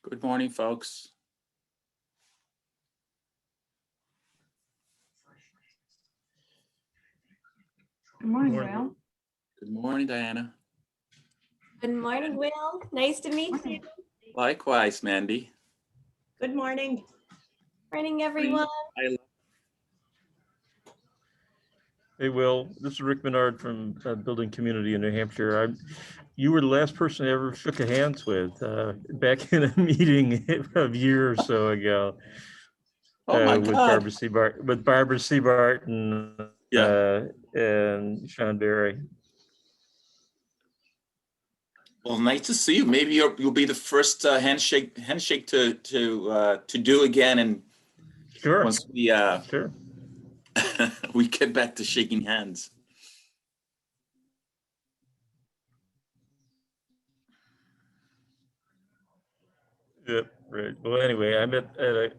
Good morning, folks. Good morning, Morning. Will. Good morning, Diana. Good morning, Will. Nice to meet you. Likewise, Mandy. Good morning. Morning, everyone. Hey, Will, this is Rick Menard from Building Community in New Hampshire. You were the last person I ever shook a hands with back in a meeting a year or so ago. Oh my with God. Barbara Seabart and Yeah. and Sean Berry. Well, nice to see you. Maybe you'll be the first handshake to do again, and Sure. once we Sure. we get back to shaking hands. Yep. Right. Well, anyway, I'm at a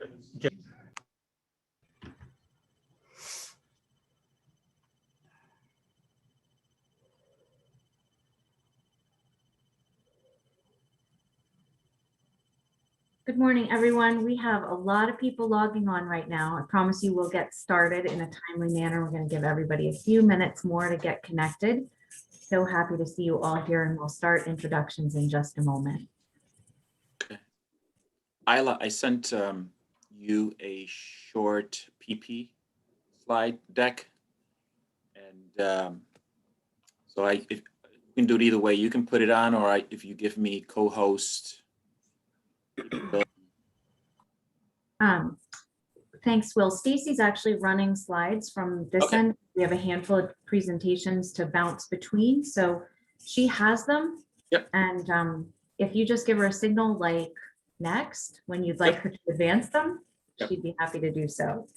Good morning, everyone. We have a lot of people logging on right now. I promise you we'll get started in a timely manner. We're going to give everybody a few minutes more to get connected. So happy to see you all here, and we'll start introductions in just a moment. Okay. Isla, I sent you a short PP slide deck, and so if you can do it either way. You can put it on, or if you give me co-host. Thanks, Will. Stacy's actually running slides from this Okay. end. We have a handful of presentations to bounce between, so she has them. Yep. And if you just give her a signal like next, when you'd like Yep. her to advance them, Yep. she'd be happy to do so.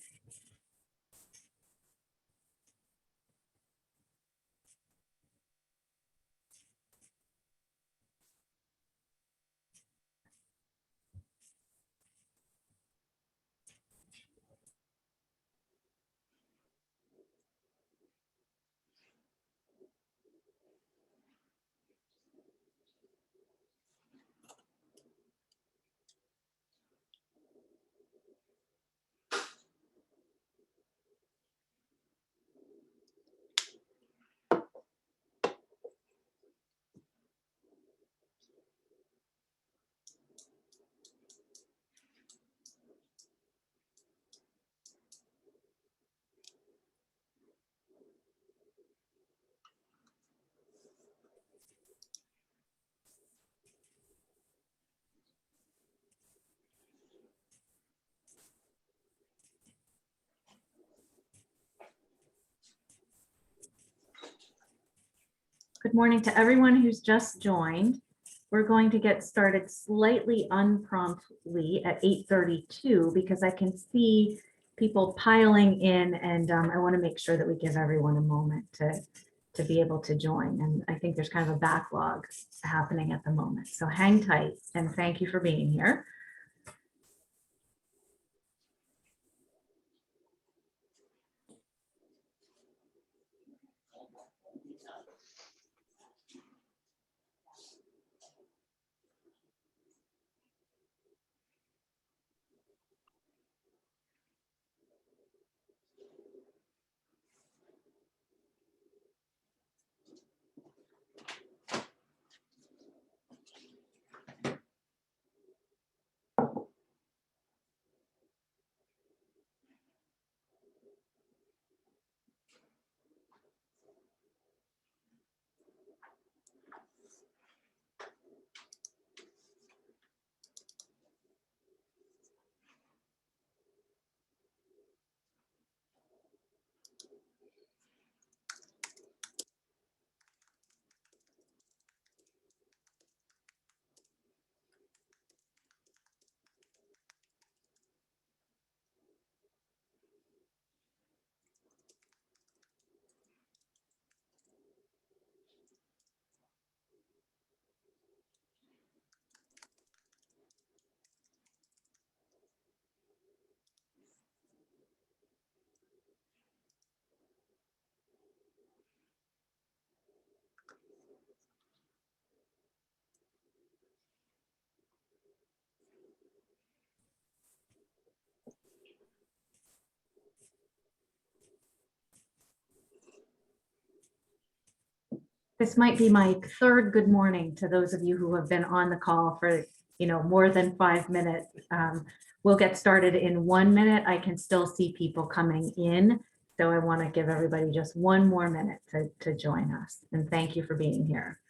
Good morning to everyone who's just joined. We're going to get started slightly unpromptly at 8:32 because I can see people piling in, and I want to make sure that we give everyone a moment to be able to join. And I think there's kind of a backlog happening at the moment. So hang tight, and thank you for being here. This might be my third good morning to those of you who have been on the call for, more than 5 minutes. We'll get started in 1 minute. I can still see people coming in. So I want to give everybody just 1 more minute to join us. And thank you for being here.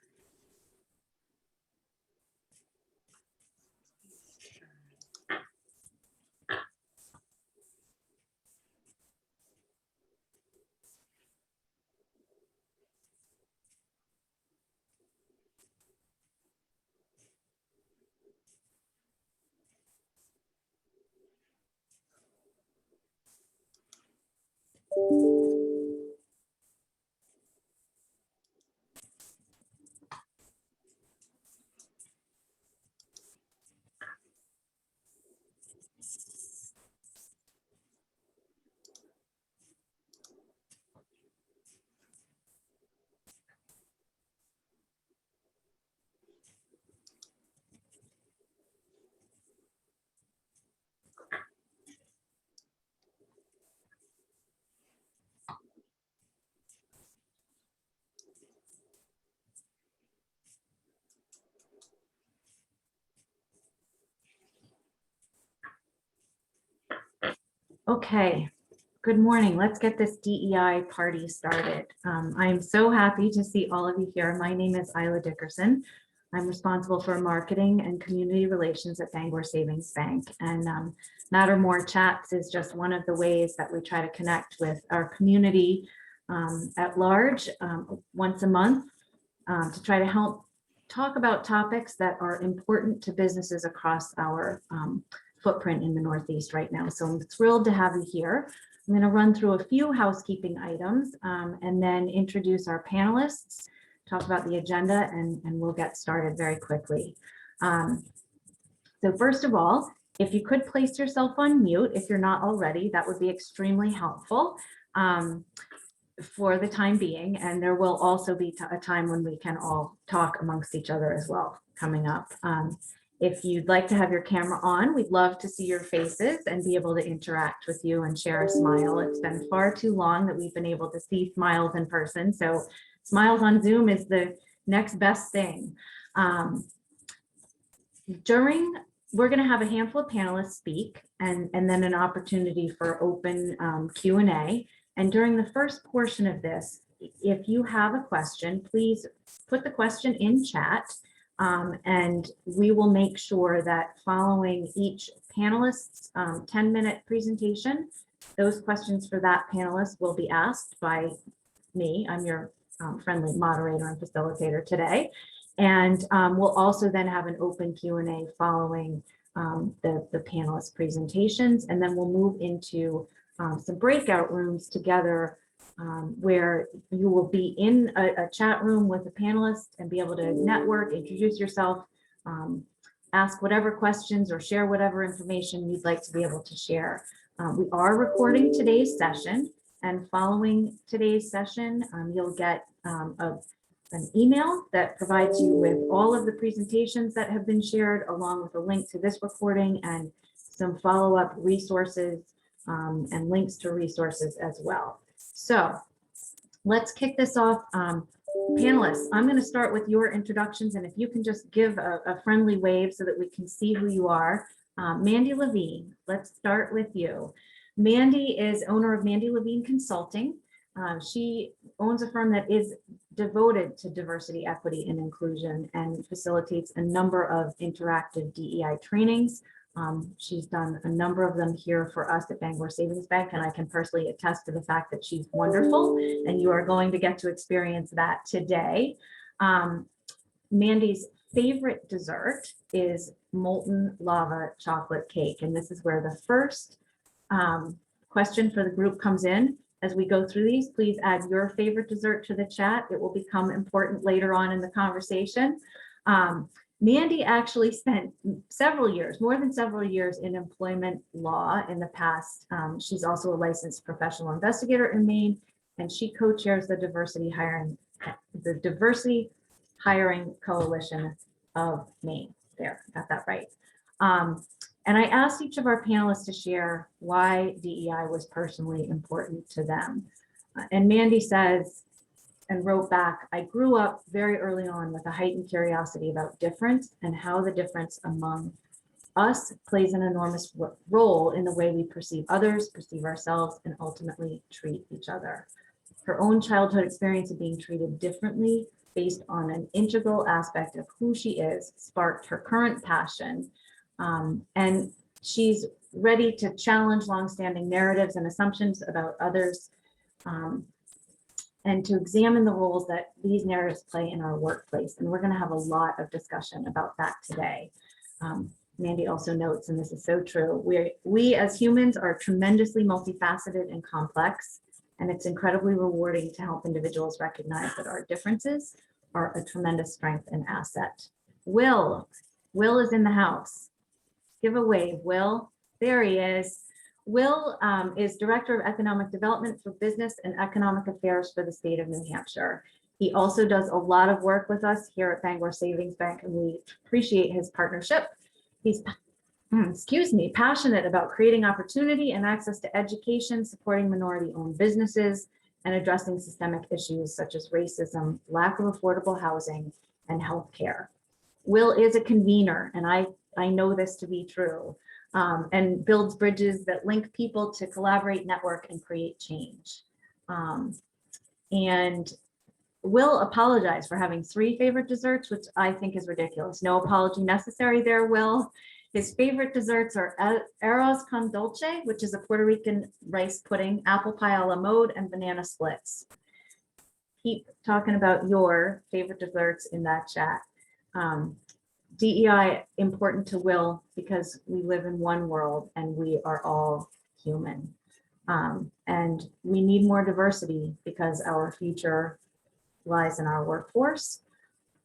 Okay, good morning. Let's get this DEI party started. I'm so happy to see all of you here. My name is Isla Dickerson. I'm responsible for marketing and community relations at Bangor Savings Bank. And Mattermore Chats is just one of the ways that we try to connect with our community at large once a month to try to help talk about topics that are important to businesses across our footprint in the Northeast right now. So I'm thrilled to have you here. I'm going to run through a few housekeeping items and then introduce our panelists, talk about the agenda, and we'll get started very quickly. So first of all, if you could place yourself on mute, if you're not already, that would be extremely helpful for the time being. And there will also be a time when we can all talk amongst each other as well coming up. If you'd like to have your camera on, we'd love to see your faces and be able to interact with you and share a smile. It's been far too long that we've been able to see smiles in person. So smiles on Zoom is the next best thing. We're going to have a handful of panelists speak and then an opportunity for open Q&A. And during the first portion of this, if you have a question, please put the question in chat. And we will make sure that following each panelist's 10-minute presentation, those questions for that panelist will be asked by me. I'm your friendly moderator and facilitator today. And we'll also then have an open Q&A following the panelist presentations. And then we'll move into some breakout rooms together where you will be in a chat room with a panelist and be able to network, introduce yourself, ask whatever questions or share whatever information you'd like to be able to share. We are recording today's session, and following today's session, you'll get an email that provides you with all of the presentations that have been shared, along with a link to this recording and some follow-up resources and links to resources as well. So let's kick this off. Panelists, I'm going to start with your introductions, and if you can just give a friendly wave so that we can see who you are. Mandy Levine, let's start with you. Mandy is owner of Mandy Levine Consulting. She owns a firm that is devoted to diversity, equity, and inclusion and facilitates a number of interactive DEI trainings. She's done a number of them here for us at Bangor Savings Bank, and I can personally attest to the fact that she's wonderful, and you are going to get to experience that today. Mandy's favorite dessert is molten lava chocolate cake, and this is where the first question for the group comes in. As we go through these, please add your favorite dessert to the chat. It will become important later on in the conversation. Mandy actually spent several years, more than several years, in employment law in the past. She's also a licensed professional investigator in Maine, and she co-chairs the Diversity Hiring Coalition of Maine. There, got that right. And I asked each of our panelists to share why DEI was personally important to them. And Mandy says, and wrote back, I grew up very early on with a heightened curiosity about difference and how the difference among us plays an enormous role in the way we perceive others, perceive ourselves, and ultimately treat each other. Her own childhood experience of being treated differently based on an integral aspect of who she is sparked her current passion. And she's ready to challenge longstanding narratives and assumptions about others, and to examine the roles that these narratives play in our workplace. And we're going to have a lot of discussion about that today. Mandy also notes, and this is so true, we as humans are tremendously multifaceted and complex, and it's incredibly rewarding to help individuals recognize that our differences are a tremendous strength and asset. Will is in the house. Give a wave, Will. There he is. Will is Director of Economic Development for Business and Economic Affairs for the state of New Hampshire. He also does a lot of work with us here at Bangor Savings Bank, and we appreciate his partnership. He's, passionate about creating opportunity and access to education, supporting minority-owned businesses, and addressing systemic issues such as racism, lack of affordable housing, and healthcare. Will is a convener, and I know this to be true, and builds bridges that link people to collaborate, network, and create change. And Will apologize for having 3 favorite desserts, which I think is ridiculous. No apology necessary there, Will. His favorite desserts are arroz con dulce, which is a Puerto Rican rice pudding, apple pie a la mode, and banana splits. Keep talking about your favorite desserts in that chat. DEI important to Will because we live in one world and we are all human. And we need more diversity because our future lies in our workforce.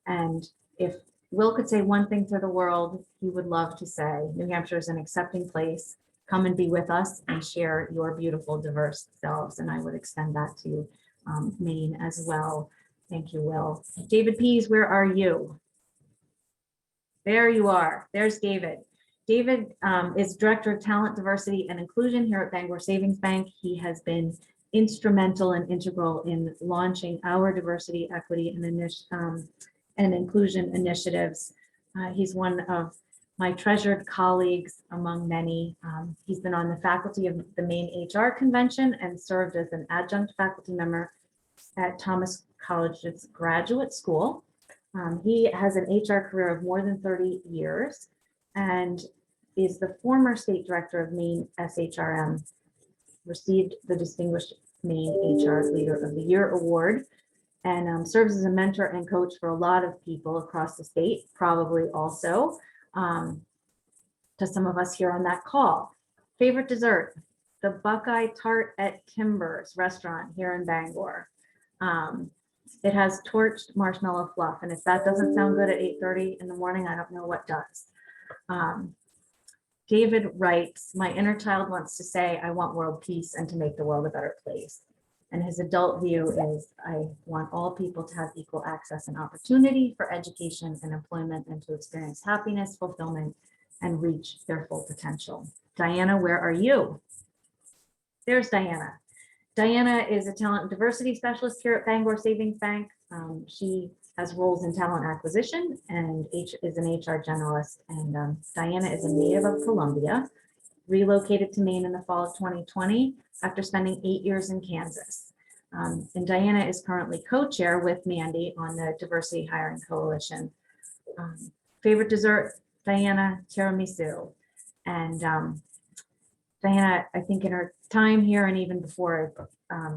And if Will could say one thing to the world, he would love to say, New Hampshire is an accepting place. Come and be with us and share your beautiful, diverse selves. And I would extend that to Maine as well. Thank you, Will. David Pease, where are you? There you are. There's David. David is Director of Talent, Diversity, and Inclusion here at Bangor Savings Bank. He has been instrumental and integral in launching our diversity, equity, and inclusion initiatives. He's one of my treasured colleagues among many. He's been on the faculty of the Maine HR Convention and served as an adjunct faculty member at Thomas College's Graduate School. He has an HR career of more than 30 years and is the former state director of Maine SHRM, received the Distinguished Maine HR Leader of the Year award, and serves as a mentor and coach for a lot of people across the state, probably also to some of us here on that call. Favorite dessert, the Buckeye Tart at Timbers restaurant here in Bangor. It has torched marshmallow fluff, and if that doesn't sound good at 8:30 in the morning, I don't know what does. David writes, my inner child wants to say, I want world peace and to make the world a better place. And his adult view is, I want all people to have equal access and opportunity for education and employment and to experience happiness, fulfillment, and reach their full potential. Diana, where are you? There's Diana. Diana is a talent and diversity specialist here at Bangor Savings Bank. She has roles in talent acquisition and is an HR generalist. And Diana is a native of Columbia, relocated to Maine in the fall of 2020 after spending 8 years in Kansas. And Diana is currently co-chair with Mandy on the Diversity Hiring Coalition. Favorite dessert, Diana, tiramisu. And Diana, I think in her time here and even before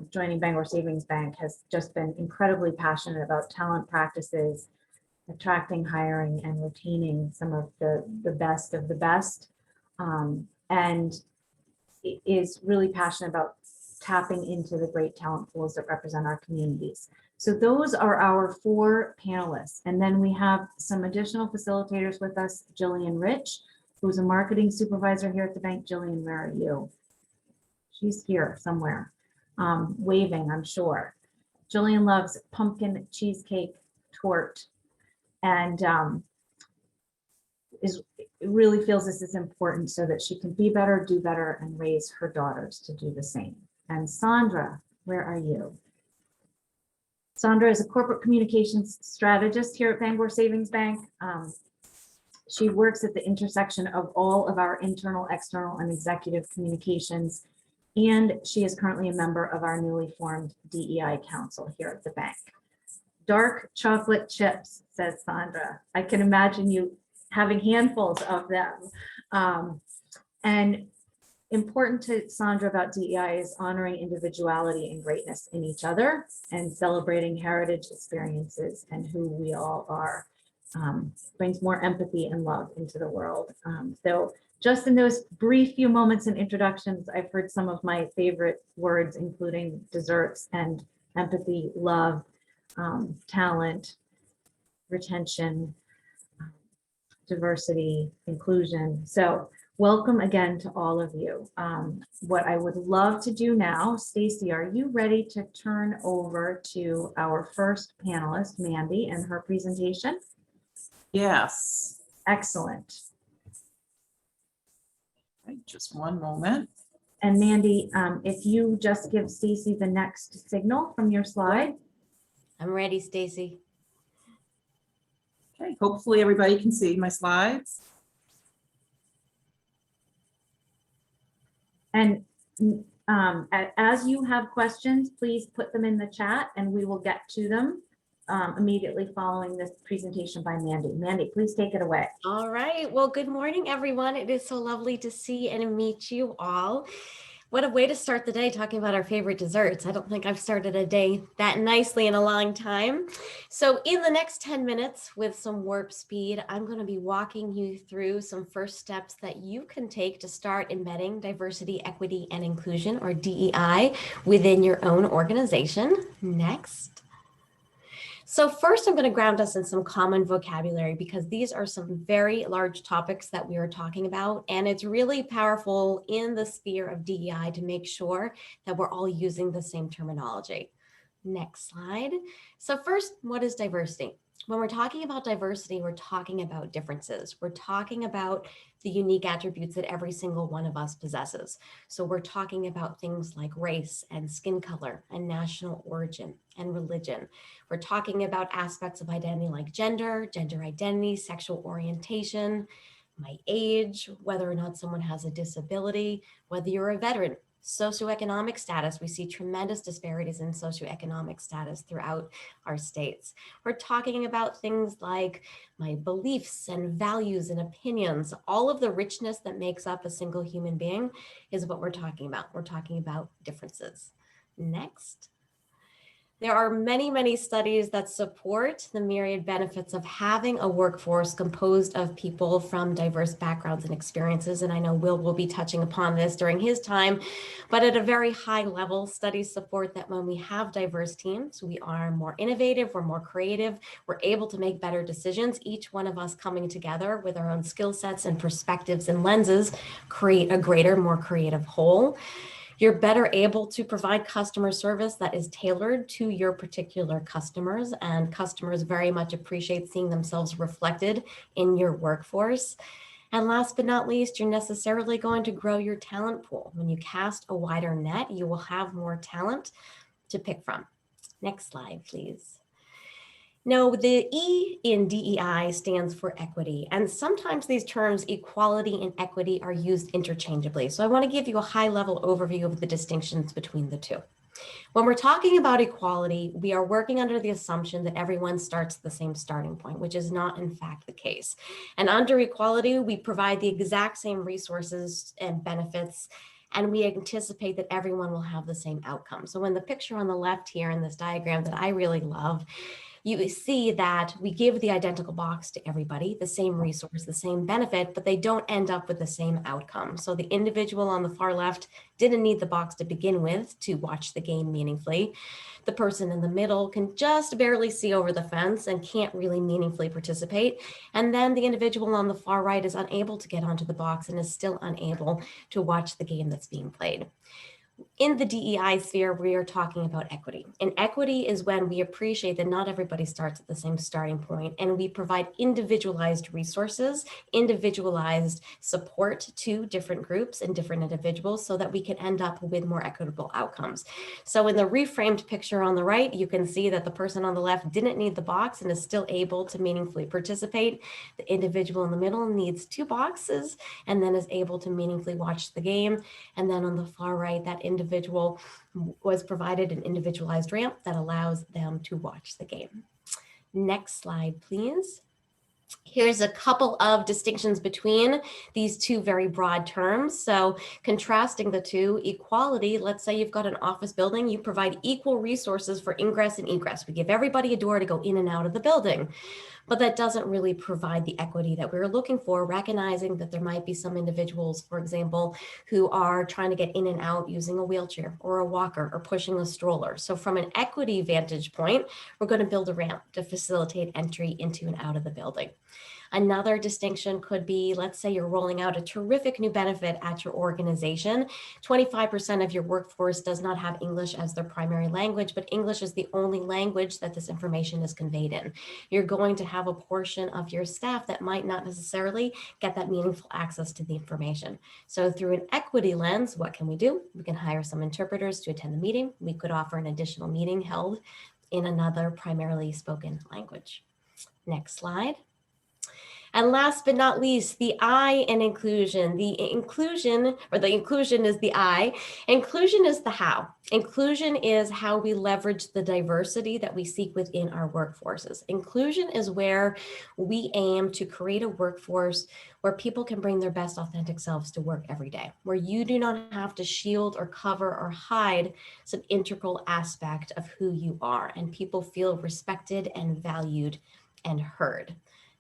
joining Bangor Savings Bank, has just been incredibly passionate about talent practices, attracting, hiring, and retaining some of the best of the best, and is really passionate about tapping into the great talent pools that represent our communities. So those are our 4 panelists. And then we have some additional facilitators with us, Jillian Rich, who's a marketing supervisor here at the bank. Jillian, where are you? She's here somewhere, waving, I'm sure. Jillian loves pumpkin cheesecake tort and really feels this is important so that she can be better, do better, and raise her daughters to do the same. And Sandra, where are you? Sandra is a corporate communications strategist here at Bangor Savings Bank. She works at the intersection of all of our internal, external, and executive communications. And she is currently a member of our newly formed DEI Council here at the bank. Dark chocolate chips, says Sandra. I can imagine you having handfuls of them. And important to Sandra about DEI is honoring individuality and greatness in each other and celebrating heritage experiences and who we all are. Brings more empathy and love into the world. So just in those brief few moments and introductions, I've heard some of my favorite words, including desserts and empathy, love, talent, retention, diversity, inclusion. So welcome again to all of you. What I would love to do now, Stacy, are you ready to turn over to our first panelist, Mandy, and her presentation? Yes. Excellent. Right, just one moment. And Mandy, if you just give Stacy the next signal from your slide. I'm ready, Stacy. Okay, hopefully everybody can see my slides. And as you have questions, please put them in the chat and we will get to them immediately following this presentation by Mandy. Mandy, please take it away. All right. Well, good morning, everyone. It is so lovely to see and meet you all. What a way to start the day talking about our favorite desserts. I don't think I've started a day that nicely in a long time. So in the next 10 minutes with some warp speed, I'm going to be walking you through some first steps that you can take to start embedding diversity, equity, and inclusion, or DEI, within your own organization. Next. So first, I'm going to ground us in some common vocabulary because these are some very large topics that we are talking about. And it's really powerful in the sphere of DEI to make sure that we're all using the same terminology. Next slide. So first, what is diversity? When we're talking about diversity, we're talking about differences. We're talking about the unique attributes that every single one of us possesses. So we're talking about things like race and skin color and national origin and religion. We're talking about aspects of identity like gender, gender identity, sexual orientation, my age, whether or not someone has a disability, whether you're a veteran, socioeconomic status. We see tremendous disparities in socioeconomic status throughout our states. We're talking about things like my beliefs and values and opinions. All of the richness that makes up a single human being is what we're talking about. We're talking about differences. Next. There are many, many studies that support the myriad benefits of having a workforce composed of people from diverse backgrounds and experiences. And I know Will be touching upon this during his time, but at a very high level, studies support that when we have diverse teams, we are more innovative, we're more creative, we're able to make better decisions. Each one of us coming together with our own skill sets and perspectives and lenses create a greater, more creative whole. You're better able to provide customer service that is tailored to your particular customers, and customers very much appreciate seeing themselves reflected in your workforce. And last but not least, you're necessarily going to grow your talent pool. When you cast a wider net, you will have more talent to pick from. Next slide, please. Now, the E in DEI stands for equity, and sometimes these terms equality and equity are used interchangeably. So I want to give you a high-level overview of the distinctions between the two. When we're talking about equality, we are working under the assumption that everyone starts at the same starting point, which is not in fact the case. And under equality, we provide the exact same resources and benefits, and we anticipate that everyone will have the same outcome. So in the picture on the left here in this diagram that I really love, you see that we give the identical box to everybody, the same resource, the same benefit, but they don't end up with the same outcome. So the individual on the far left didn't need the box to begin with to watch the game meaningfully. The person in the middle can just barely see over the fence and can't really meaningfully participate. And then the individual on the far right is unable to get onto the box and is still unable to watch the game that's being played. In the DEI sphere, we are talking about equity. And equity is when we appreciate that not everybody starts at the same starting point, and we provide individualized resources, individualized support to different groups and different individuals so that we can end up with more equitable outcomes. So in the reframed picture on the right, you can see that the person on the left didn't need the box and is still able to meaningfully participate. The individual in the middle needs 2 boxes and then is able to meaningfully watch the game. And then on the far right, that individual was provided an individualized ramp that allows them to watch the game. Next slide, please. Here's a couple of distinctions between these two very broad terms. So contrasting the two, equality, let's say you've got an office building, you provide equal resources for ingress and egress. We give everybody a door to go in and out of the building. But that doesn't really provide the equity that we're looking for, recognizing that there might be some individuals, for example, who are trying to get in and out using a wheelchair or a walker or pushing a stroller. So from an equity vantage point, we're going to build a ramp to facilitate entry into and out of the building. Another distinction could be, let's say you're rolling out a terrific new benefit at your organization. 25% of your workforce does not have English as their primary language, but English is the only language that this information is conveyed in. You're going to have a portion of your staff that might not necessarily get that meaningful access to the information. So through an equity lens, what can we do? We can hire some interpreters to attend the meeting. We could offer an additional meeting held in another primarily spoken language. Next slide. And last but not least, the I in inclusion. The inclusion is the I. Inclusion is the how. Inclusion is how we leverage the diversity that we seek within our workforces. Inclusion is where we aim to create a workforce where people can bring their best authentic selves to work every day, where you do not have to shield or cover or hide some integral aspect of who you are, and people feel respected and valued and heard.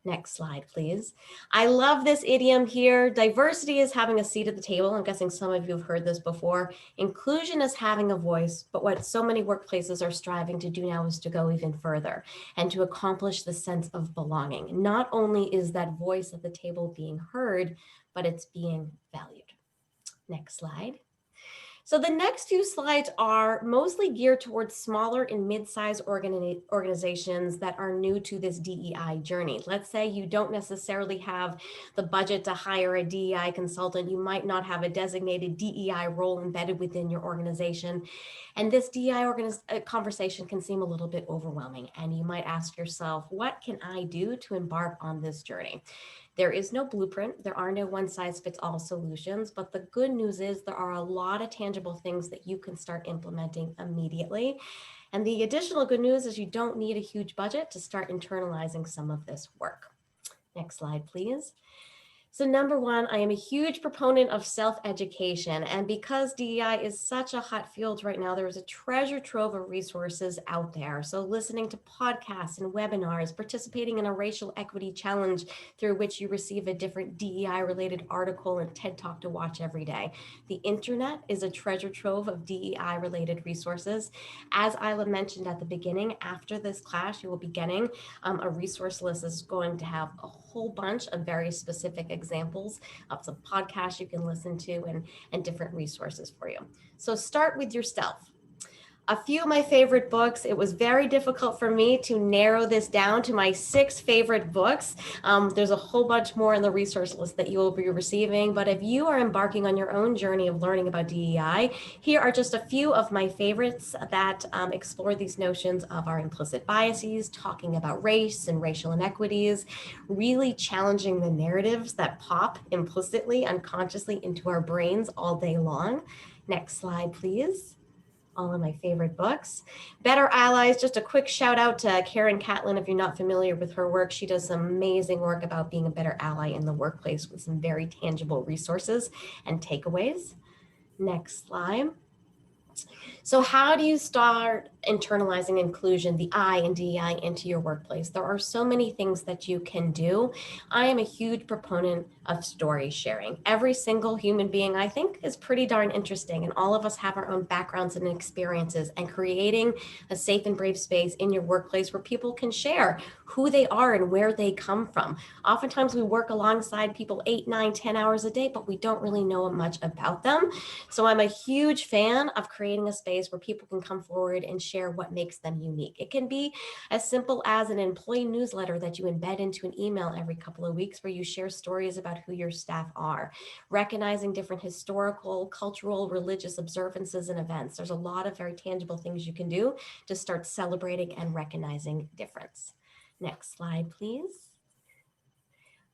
Next slide, please. I love this idiom here. Diversity is having a seat at the table. I'm guessing some of you have heard this before. Inclusion is having a voice, but what so many workplaces are striving to do now is to go even further and to accomplish the sense of belonging. Not only is that voice at the table being heard, but it's being valued. Next slide. So the next few slides are mostly geared towards smaller and mid-sized organizations that are new to this DEI journey. Let's say you don't necessarily have the budget to hire a DEI consultant. You might not have a designated DEI role embedded within your organization. And this DEI conversation can seem a little bit overwhelming. And you might ask yourself, what can I do to embark on this journey? There is no blueprint. There are no one-size-fits-all solutions, but the good news is there are a lot of tangible things that you can start implementing immediately. And the additional good news is you don't need a huge budget to start internalizing some of this work. Next slide, please. So number one, I am a huge proponent of self-education. And because DEI is such a hot field right now, there's a treasure trove of resources out there. So listening to podcasts and webinars, participating in a racial equity challenge through which you receive a different DEI related article and TED Talk to watch every day. The internet is a treasure trove of DEI related resources. As Isla mentioned at the beginning, after this class, you will be getting a resource list that's going to have a whole bunch of very specific examples of some podcasts you can listen to and different resources for you. So start with yourself. A few of my favorite books. It was very difficult for me to narrow this down to my 6 favorite books. There's a whole bunch more in the resource list that you will be receiving, but if you are embarking on your own journey of learning about DEI, here are just a few of my favorites that explore these notions of our implicit biases, talking about race and racial inequities, really challenging the narratives that pop implicitly, unconsciously into our brains all day long. Next slide, please. All of my favorite books. Better Allies, just a quick shout out to Karen Catlin. If you're not familiar with her work, she does some amazing work about being a better ally in the workplace with some very tangible resources and takeaways. Next slide. So how do you start internalizing inclusion, the I in DEI into your workplace. There are so many things that you can do. I am a huge proponent of story sharing. Every single human being, I think, is pretty darn interesting, and all of us have our own backgrounds and experiences, and creating a safe and brave space in your workplace where people can share who they are and where they come from. Oftentimes we work alongside people 8, 9, 10 hours a day, but we don't really know much about them. So I'm a huge fan of creating a space where people can come forward and share what makes them unique. It can be as simple as an employee newsletter that you embed into an email every couple of weeks where you share stories about who your staff are, recognizing different historical, cultural, religious observances and events. There's a lot of very tangible things you can do to start celebrating and recognizing difference. Next slide, please.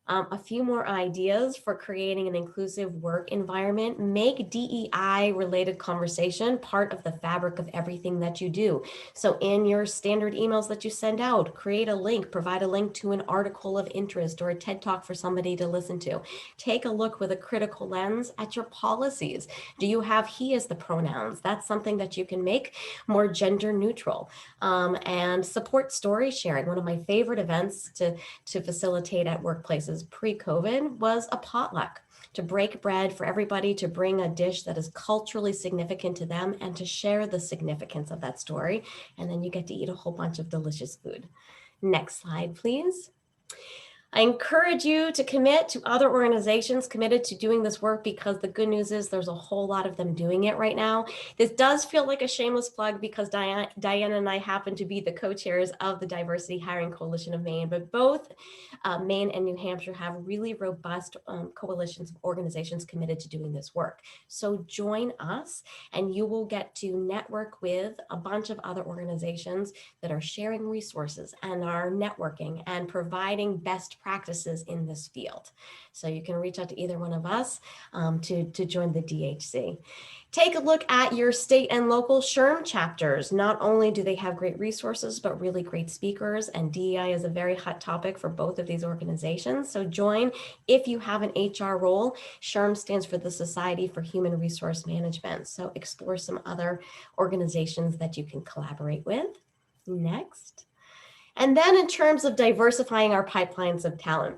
A few more ideas for creating an inclusive work environment. Make DEI related conversation part of the fabric of everything that you do. So in your standard emails that you send out, create a link, provide a link to an article of interest or a TED Talk for somebody to listen to. Take a look with a critical lens at your policies. Do you have he as the pronouns? That's something that you can make more gender neutral. And support story sharing. One of my favorite events to facilitate at workplaces pre-COVID was a potluck, to break bread for everybody, to bring a dish that is culturally significant to them and to share the significance of that story. And then you get to eat a whole bunch of delicious food. Next slide, please. I encourage you to commit to other organizations committed to doing this work, because the good news is there's a whole lot of them doing it right now. This does feel like a shameless plug because Diana and I happen to be the co-chairs of the Diversity Hiring Coalition of Maine, but both Maine and New Hampshire have really robust coalitions of organizations committed to doing this work. So join us and you will get to network with a bunch of other organizations that are sharing resources and are networking and providing best practices in this field. So you can reach out to either one of us to join the DHC. Take a look at your state and local SHRM chapters. Not only do they have great resources, but really great speakers, and DEI is a very hot topic for both of these organizations. So join if you have an HR role. SHRM stands for the Society for Human Resource Management. So explore some other organizations that you can collaborate with. Next. And then in terms of diversifying our pipelines of talent,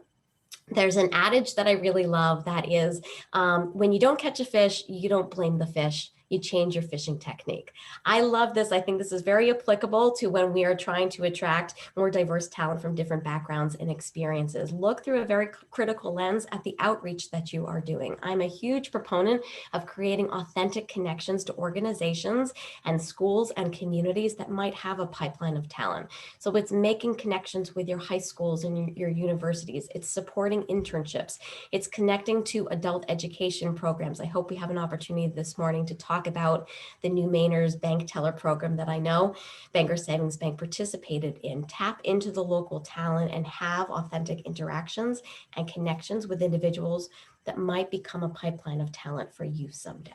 there's an adage that I really love that is, when you don't catch a fish, you don't blame the fish. You change your fishing technique. I love this. I think this is very applicable to when we are trying to attract more diverse talent from different backgrounds and experiences. Look through a very critical lens at the outreach that you are doing. I'm a huge proponent of creating authentic connections to organizations and schools and communities that might have a pipeline of talent. So it's making connections with your high schools and your universities. It's supporting internships. It's connecting to adult education programs. I hope we have an opportunity this morning to talk about the new Mainers Bank Teller program that I know Bangor Savings Bank participated in. Tap into the local talent and have authentic interactions and connections with individuals that might become a pipeline of talent for you someday.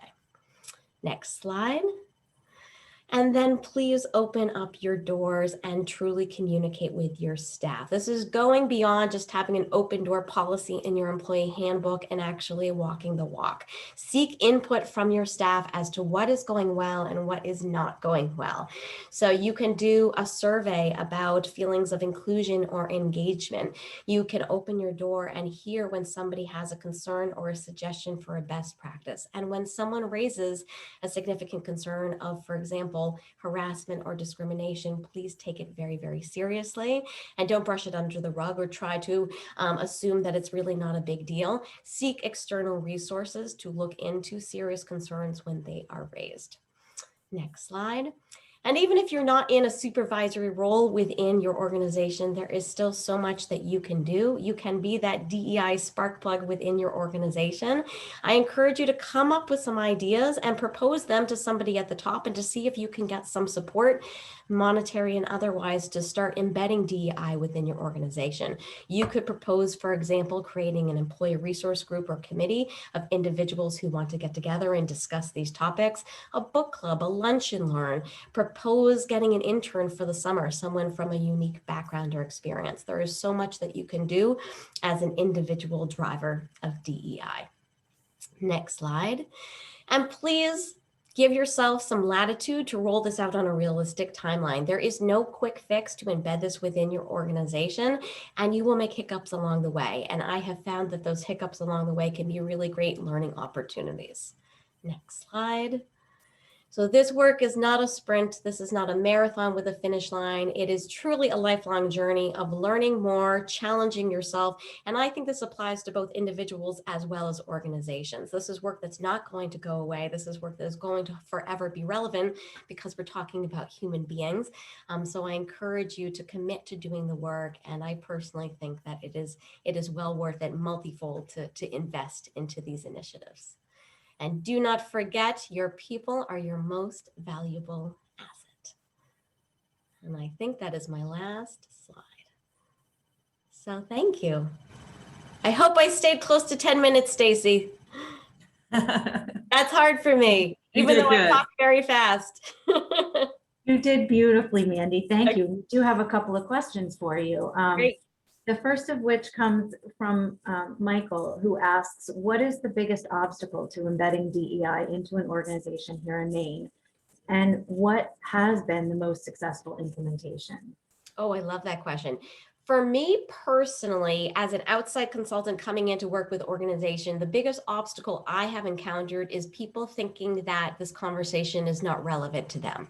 Next slide. And then please open up your doors and truly communicate with your staff. This is going beyond just having an open door policy in your employee handbook and actually walking the walk. Seek input from your staff as to what is going well and what is not going well. So you can do a survey about feelings of inclusion or engagement. You can open your door and hear when somebody has a concern or a suggestion for a best practice. And when someone raises a significant concern of, for example, harassment or discrimination, please take it very, very seriously and don't brush it under the rug or try to assume that it's really not a big deal. Seek external resources to look into serious concerns when they are raised. Next slide. And even if you're not in a supervisory role within your organization, there is still so much that you can do. You can be that DEI spark plug within your organization. I encourage you to come up with some ideas and propose them to somebody at the top and to see if you can get some support, monetary and otherwise, to start embedding DEI within your organization. You could propose, for example, creating an employee resource group or committee of individuals who want to get together and discuss these topics, a book club, a lunch and learn, propose getting an intern for the summer, someone from a unique background or experience. There is so much that you can do as an individual driver of DEI. Next slide. And please give yourself some latitude to roll this out on a realistic timeline. There is no quick fix to embed this within your organization, and you will make hiccups along the way. And I have found that those hiccups along the way can be really great learning opportunities. Next slide. So this work is not a sprint. This is not a marathon with a finish line. It is truly a lifelong journey of learning more, challenging yourself. And I think this applies to both individuals as well as organizations. This is work that's not going to go away. This is work that is going to forever be relevant because we're talking about human beings. So I encourage you to commit to doing the work. And I personally think that it is well worth it multifold to invest into these initiatives. And do not forget, your people are your most valuable asset. And I think that is my last slide. So thank you. I hope I stayed close to 10 minutes, Stacy. That's hard for me, You even did though I good. talk very fast. You did beautifully, Mandy. Thank you. We do have a couple of questions for you. Great. The first of which comes from Michael, who asks, what is the biggest obstacle to embedding DEI into an organization here in Maine? And what has been the most successful implementation? Oh, I love that question. For me personally, as an outside consultant coming in to work with organization, the biggest obstacle I have encountered is people thinking that this conversation is not relevant to them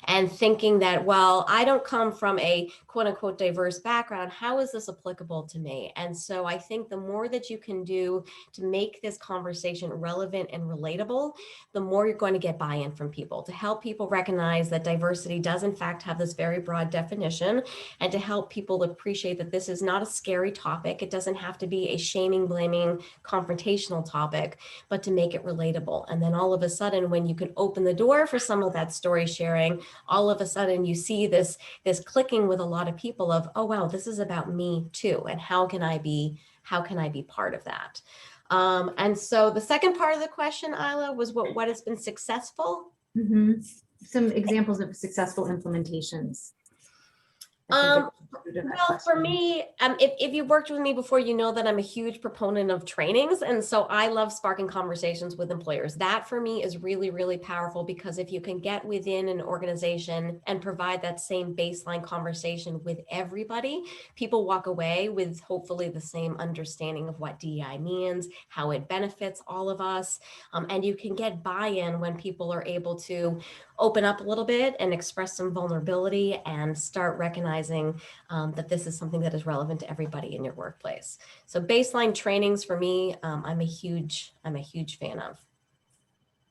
and thinking that, well, I don't come from a quote unquote diverse background. How is this applicable to me? And so I think the more that you can do to make this conversation relevant and relatable, the more you're going to get buy-in from people, to help people recognize that diversity does in fact have this very broad definition, and to help people appreciate that this is not a scary topic. It doesn't have to be a shaming, blaming, confrontational topic, but to make it relatable. And then all of a sudden, when you can open the door for some of that story sharing, all of a sudden you see this clicking with a lot of people of, oh, wow, this is about me too. And how can I be part of that? And so the second part of the question, Isla, was what has been successful? Mhm. Some examples of successful implementations. I think it's included in that Well, for question. me, if you've worked with me before, you know that I'm a huge proponent of trainings. And so I love sparking conversations with employers. That for me is really, really powerful, because if you can get within an organization and provide that same baseline conversation with everybody, people walk away with hopefully the same understanding of what DEI means, how it benefits all of us. And you can get buy-in when people are able to open up a little bit and express some vulnerability and start recognizing that this is something that is relevant to everybody in your workplace. So baseline trainings for me, I'm a huge fan of.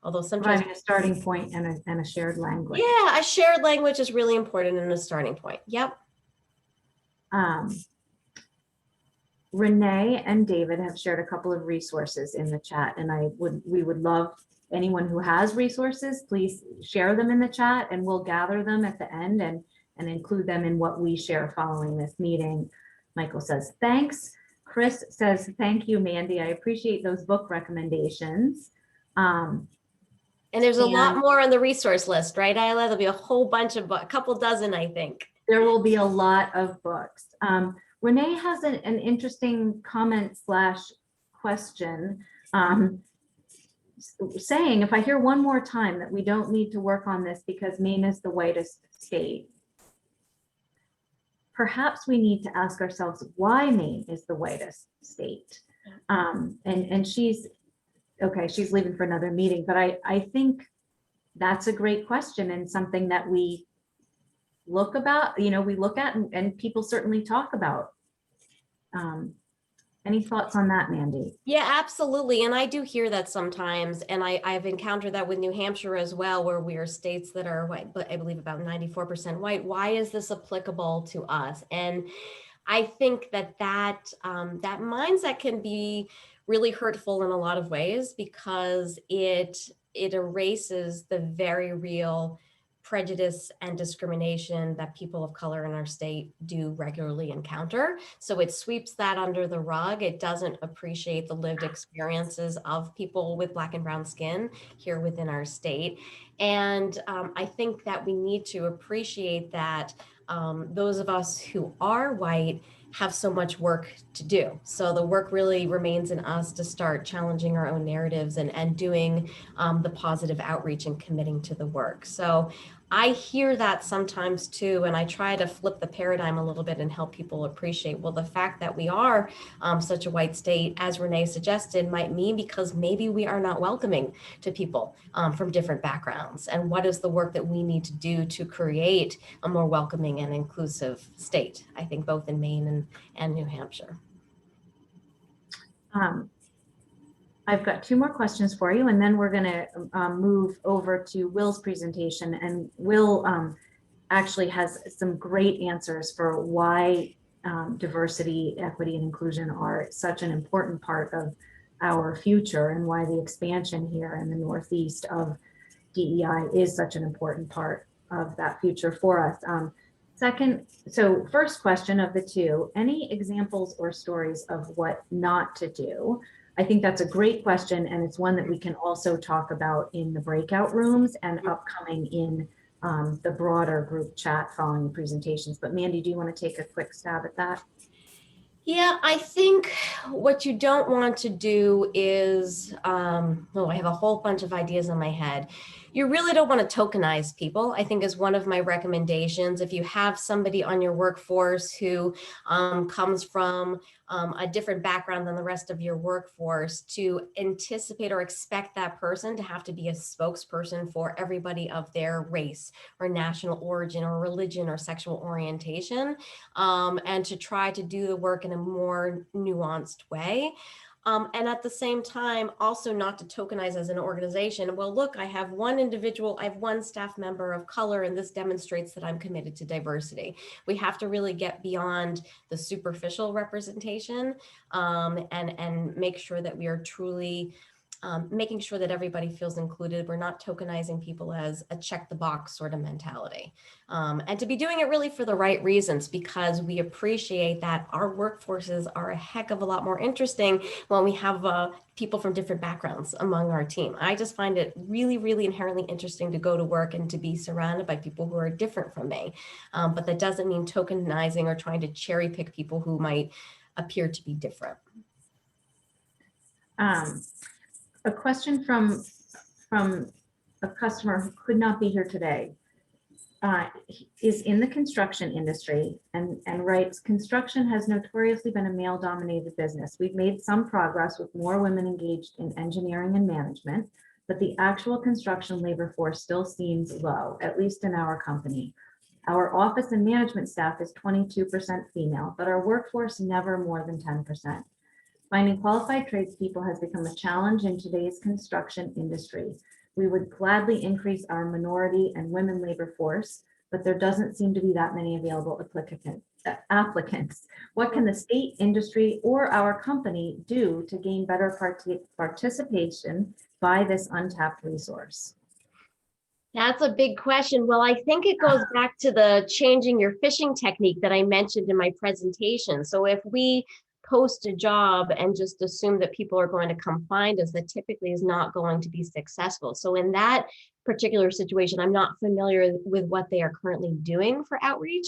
Although sometimes, Providing a starting point and a shared language. yeah, a shared language is really important in a starting point. Yep. Renee and David have shared a couple of resources in the chat, and we would love anyone who has resources, please share them in the chat, and we'll gather them at the end and include them in what we share following this meeting. Michael says, thanks. Chris says, thank you, Mandy. I appreciate those book recommendations. And there's a lot more on the resource list, right, Isla? There'll be a whole bunch of a couple dozen, I think. There will be a lot of books. Renee has an interesting comment / question saying, if I hear one more time that we don't need to work on this because Maine is the whitest state, perhaps we need to ask ourselves why Maine is the whitest state. And she's leaving for another meeting, but I think that's a great question and something that we look at and people certainly talk about. Any thoughts on that, Mandy? Yeah, absolutely. And I do hear that sometimes. And I've encountered that with New Hampshire as well, where we are states that are white, but I believe about 94% white. Why is this applicable to us? And I think that mindset can be really hurtful in a lot of ways, because it erases the very real prejudice and discrimination that people of color in our state do regularly encounter. So it sweeps that under the rug. It doesn't appreciate the lived experiences of people with Black and brown skin here within our state. And I think that we need to appreciate that those of us who are white have so much work to do. So the work really remains in us to start challenging our own narratives and doing the positive outreach and committing to the work. So I hear that sometimes too, and I try to flip the paradigm a little bit and help people appreciate, well, the fact that we are such a white state, as Renee suggested, might mean because maybe we are not welcoming to people from different backgrounds. And what is the work that we need to do to create a more welcoming and inclusive state? I think both in Maine and New Hampshire. I've got 2 more questions for you, and then we're going to move over to Will's presentation. And Will actually has some great answers for why diversity, equity, and inclusion are such an important part of our future, and why the expansion here in the Northeast of DEI is such an important part of that future for us. First question of the 2, any examples or stories of what not to do? I think that's a great question, and it's one that we can also talk about in the breakout rooms and upcoming in the broader group chat following the presentations. But Mandy, do you want to take a quick stab at that? Yeah, I think what you don't want to do is, I have a whole bunch of ideas in my head. You really don't want to tokenize people, I think is one of my recommendations. If you have somebody on your workforce who comes from a different background than the rest of your workforce, to anticipate or expect that person to have to be a spokesperson for everybody of their race or national origin or religion or sexual orientation, and to try to do the work in a more nuanced way. And at the same time, also not to tokenize as an organization. Well, look, I have one individual, I have one staff member of color, and this demonstrates that I'm committed to diversity. We have to really get beyond the superficial representation and make sure that we are truly making sure that everybody feels included. We're not tokenizing people as a check the box sort of mentality. And to be doing it really for the right reasons, because we appreciate that our workforces are a heck of a lot more interesting when we have people from different backgrounds among our team. I just find it really, really inherently interesting to go to work and to be surrounded by people who are different from me. But that doesn't mean tokenizing or trying to cherry pick people who might appear to be different. A question from a customer who could not be here today, is in the construction industry and writes, construction has notoriously been a male-dominated business. We've made some progress with more women engaged in engineering and management, but the actual construction labor force still seems low, at least in our company. Our office and management staff is 22% female, but our workforce never more than 10%. Finding qualified tradespeople has become a challenge in today's construction industry. We would gladly increase our minority and women labor force, but there doesn't seem to be that many available applicants. What can the state, industry, or our company do to gain better participation by this untapped resource? That's a big question. Well, I think it goes back to the changing your fishing technique that I mentioned in my presentation. So if we post a job and just assume that people are going to come find us, that typically is not going to be successful. So in that particular situation, I'm not familiar with what they are currently doing for outreach,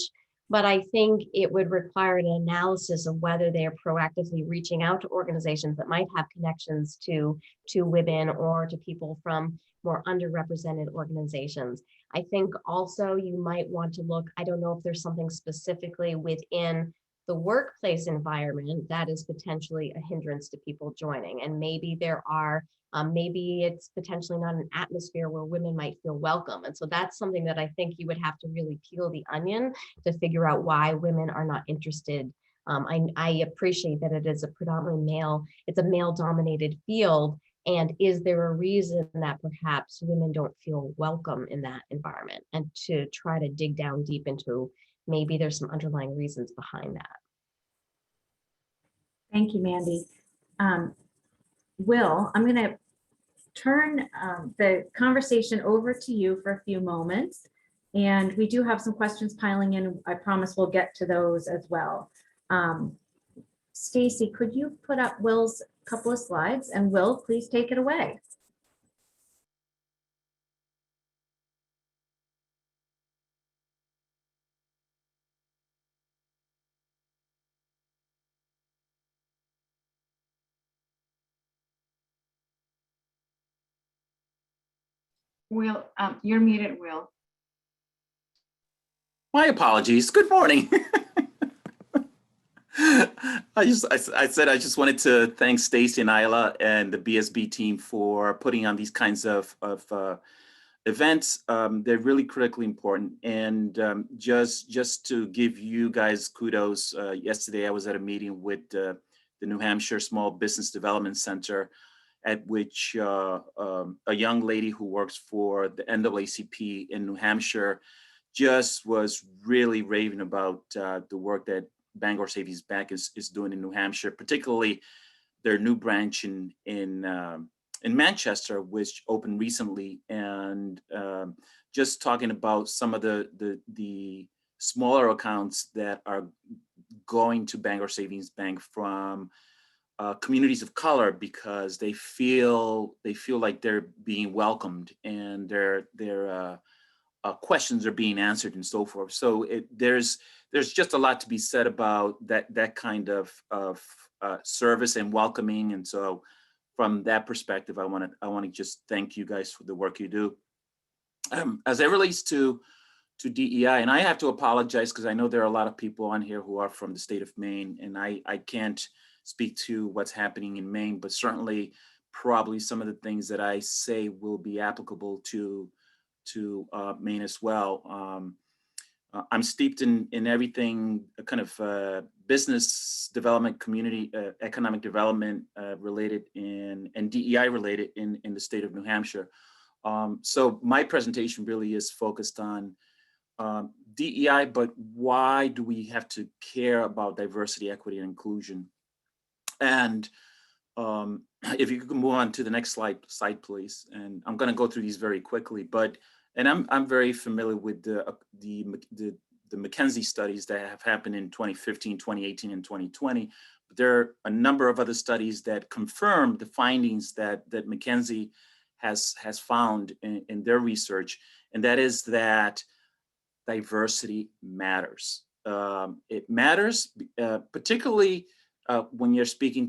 but I think it would require an analysis of whether they are proactively reaching out to organizations that might have connections to women or to people from more underrepresented organizations. I think also you might want to look, I don't know if there's something specifically within the workplace environment that is potentially a hindrance to people joining. And maybe there are, maybe it's potentially not an atmosphere where women might feel welcome. And so that's something that I think you would have to really peel the onion to figure out why women are not interested. I appreciate that it is a predominantly male, it's a male dominated field. And is there a reason that perhaps women don't feel welcome in that environment? And to try to dig down deep into maybe there's some underlying reasons behind that. Thank you, Mandy. Will, I'm going to turn the conversation over to you for a few moments. And we do have some questions piling in. I promise we'll get to those as well. Stacy, could you put up Will's couple of slides? And Will, please take it away. Will, you're muted, Will. My apologies. Good morning. I said I just wanted to thank Stacy and Isla and the BSB team for putting on these kinds of events. They're really critically important. And just to give you guys kudos, yesterday I was at a meeting with the New Hampshire Small Business Development Center, at which a young lady who works for the NAACP in New Hampshire just was really raving about the work that Bangor Savings Bank is doing in New Hampshire, particularly their new branch in Manchester, which opened recently, and just talking about some of the smaller accounts that are going to Bangor Savings Bank from communities of color, because they feel like they're being welcomed and their questions are being answered and so forth. So there's just a lot to be said about that kind of service and welcoming. And so from that perspective, I want to just thank you guys for the work you do. As it relates to DEI, and I have to apologize because I know there are a lot of people on here who are from the state of Maine, and I can't speak to what's happening in Maine, but certainly probably some of the things that I say will be applicable to Maine as well. I'm steeped in everything kind of business development, community, economic development related and DEI related in the state of New Hampshire. So my presentation really is focused on DEI, but why do we have to care about diversity, equity, and inclusion? And if you could move on to the next slide, please. And I'm going to go through these very quickly, and I'm very familiar with the McKinsey studies that have happened in 2015, 2018, and 2020. But there are a number of other studies that confirm the findings that McKinsey has found in their research, and that is that diversity matters. It matters particularly when you're speaking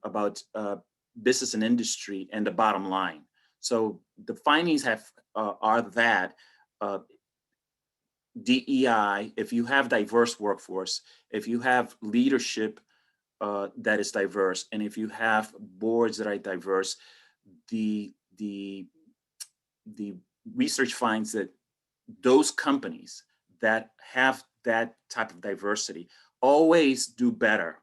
about business and industry and the bottom line. So the findings are that DEI, if you have diverse workforce, if you have leadership that is diverse, and if you have boards that are diverse, the research finds that those companies that have that type of diversity always do better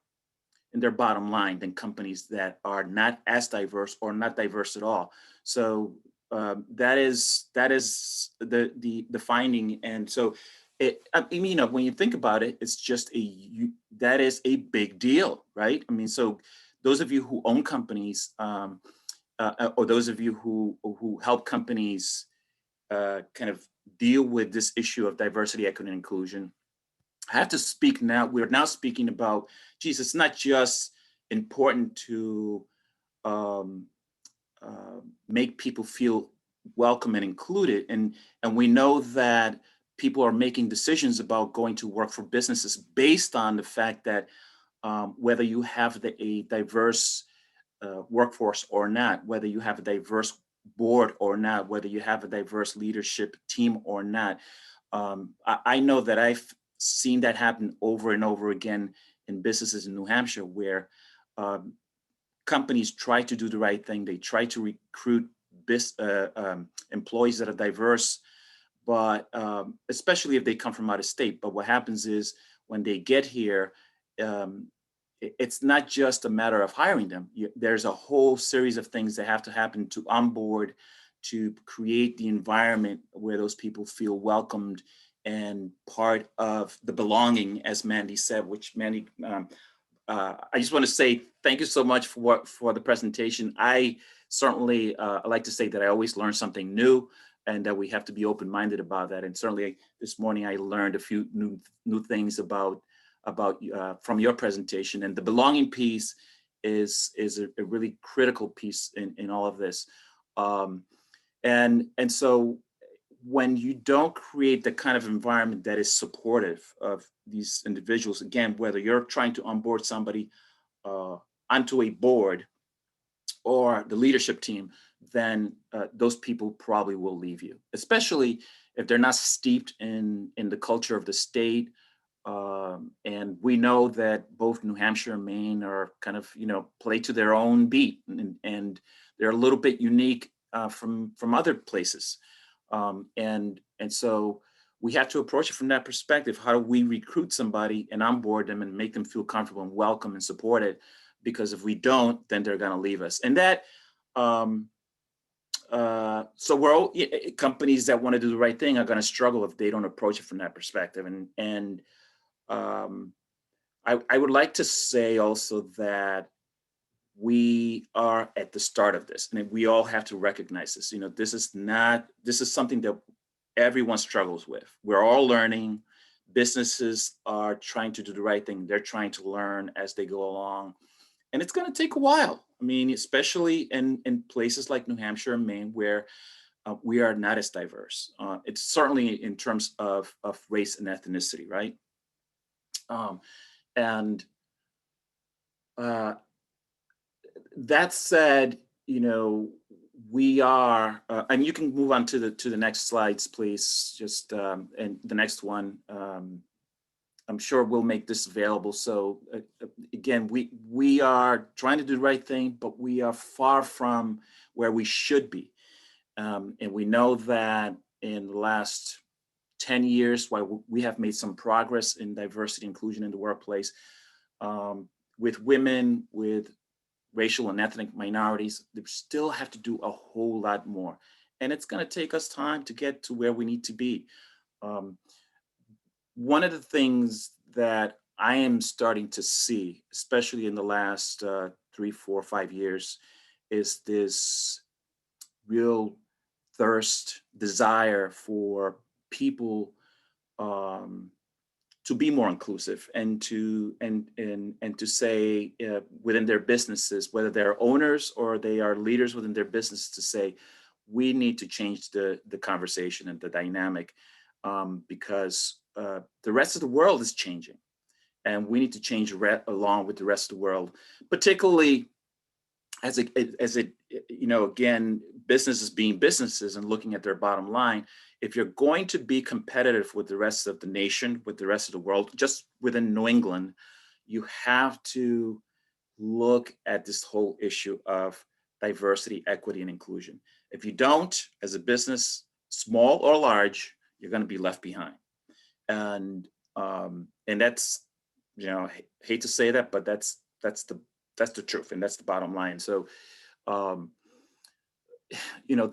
in their bottom line than companies that are not as diverse or not diverse at all. So that is the finding. And so when you think about it, it's just that is a big deal, right? I mean, so those of you who own companies or those of you who help companies kind of deal with this issue of diversity, equity, and inclusion, I have to speak now. We're now speaking about, geez, it's not just important to make people feel welcome and included. And we know that people are making decisions about going to work for businesses based on the fact that whether you have a diverse workforce or not, whether you have a diverse board or not, whether you have a diverse leadership team or not. I know that I've seen that happen over and over again in businesses in New Hampshire, where companies try to do the right thing. They try to recruit employees that are diverse, but especially if they come from out of state. But what happens is when they get here, it's not just a matter of hiring them. There's a whole series of things that have to happen to onboard, to create the environment where those people feel welcomed and part of the belonging, as Mandy said, which Mandy, I just want to say thank you so much for the presentation. I certainly like to say that I always learn something new, and that we have to be open-minded about that. And certainly this morning I learned a few new things about from your presentation, and the belonging piece is a really critical piece in all of this. And so when you don't create the kind of environment that is supportive of these individuals, again, whether you're trying to onboard somebody onto a board or the leadership team, then those people probably will leave you, especially if they're not steeped in the culture of the state. And we know that both New Hampshire and Maine are kind of, play to their own beat, and they're a little bit unique from other places. And so we have to approach it from that perspective. How do we recruit somebody and onboard them and make them feel comfortable and welcome and supported? Because if we don't, then they're going to leave us. And that, so we're all, companies that want to do the right thing are going to struggle if they don't approach it from that perspective. And I would like to say also that we are at the start of this, and we all have to recognize this. This is something that everyone struggles with. We're all learning. Businesses are trying to do the right thing. They're trying to learn as they go along. And it's going to take a while. I mean, especially in places like New Hampshire and Maine, where we are not as diverse. It's certainly in terms of race and ethnicity, right? And that said, we are, and you can move on to the next slides, please. Just and the next one. I'm sure we'll make this available. So again, we are trying to do the right thing, but we are far from where we should be. And we know that in the last 10 years, while we have made some progress in diversity inclusion in the workplace, with women, with racial and ethnic minorities, they still have to do a whole lot more. And it's going to take us time to get to where we need to be. One of the things that I am starting to see, especially in the last 3, 4, 5 years, is this real thirst, desire for people to be more inclusive and to say within their businesses, whether they're owners or they are leaders within their business, to say we need to change the conversation and the dynamic, because the rest of the world is changing, and we need to change along with the rest of the world, particularly as it again, businesses being businesses and looking at their bottom line. If you're going to be competitive with the rest of the nation, with the rest of the world, just within New England, you have to look at this whole issue of diversity, equity, and inclusion. If you don't, as a business, small or large, you're going to be left behind. And that's, hate to say that, but that's the truth, and that's the bottom line. So,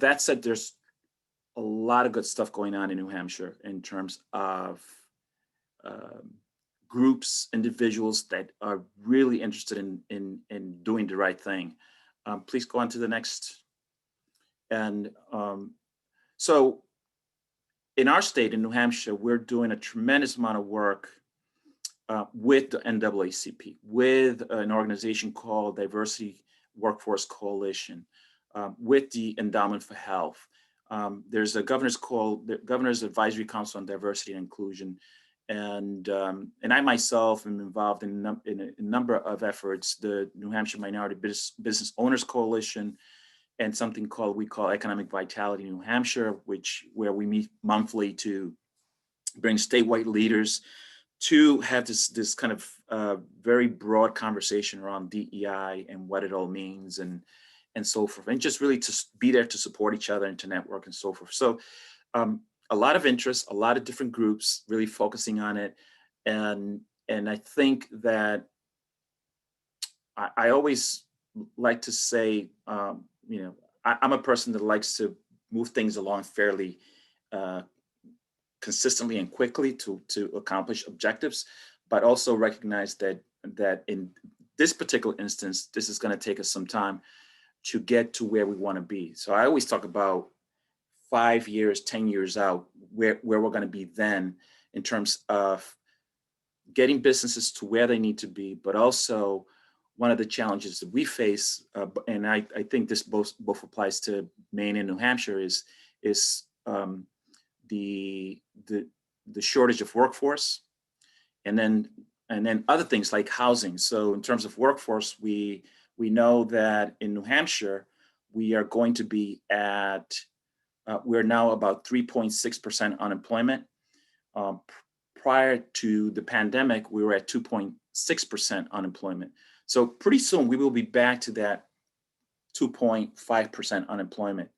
that said, there's a lot of good stuff going on in New Hampshire in terms of groups, individuals that are really interested in doing the right thing. Please go on to the next. And so in our state, in New Hampshire, we're doing a tremendous amount of work with the NAACP, with an organization called Diversity Workforce Coalition, with the Endowment for Health. There's a Governor's Advisory Council on Diversity and Inclusion, and I myself am involved in a number of efforts. The New Hampshire Minority Business Owners Coalition, and something we call Economic Vitality New Hampshire, where we meet monthly to bring statewide leaders to have this kind of very broad conversation around DEI and what it all means, and so forth, and just really to be there to support each other and to network and so forth. So a lot of interest, a lot of different groups really focusing on it, and I think that I always like to say, I'm a person that likes to move things along fairly consistently and quickly to accomplish objectives, but also recognize that in this particular instance, this is going to take us some time to get to where we want to be. So I always talk about 5 years, 10 years out, where we're going to be then in terms of getting businesses to where they need to be, but also one of the challenges that we face, and I think this both applies to Maine and New Hampshire, is the shortage of workforce, and then other things like housing. So in terms of workforce, we we know that in New Hampshire, we are going to be at, we're now about 3.6% unemployment. Prior to the pandemic, we were at 2.6% unemployment. So pretty soon we will be back to that 2.5% unemployment.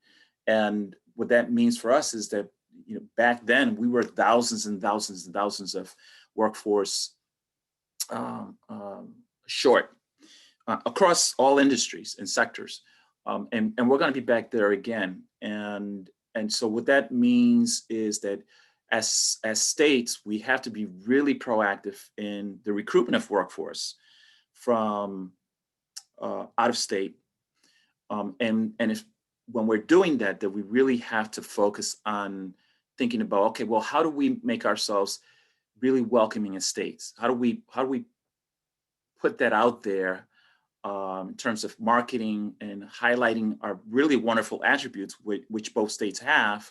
And what that means for us is that, you know, back then we were thousands and thousands and thousands of workforce short across all industries and sectors. And we're going to be back there again. And so what that means is that as states, we have to be really proactive in the recruitment of workforce from out of state. And if when we're doing that, that we really have to focus on thinking about, okay, well, how do we make ourselves really welcoming as states? How do we put that out there in terms of marketing and highlighting our really wonderful attributes, which both states have,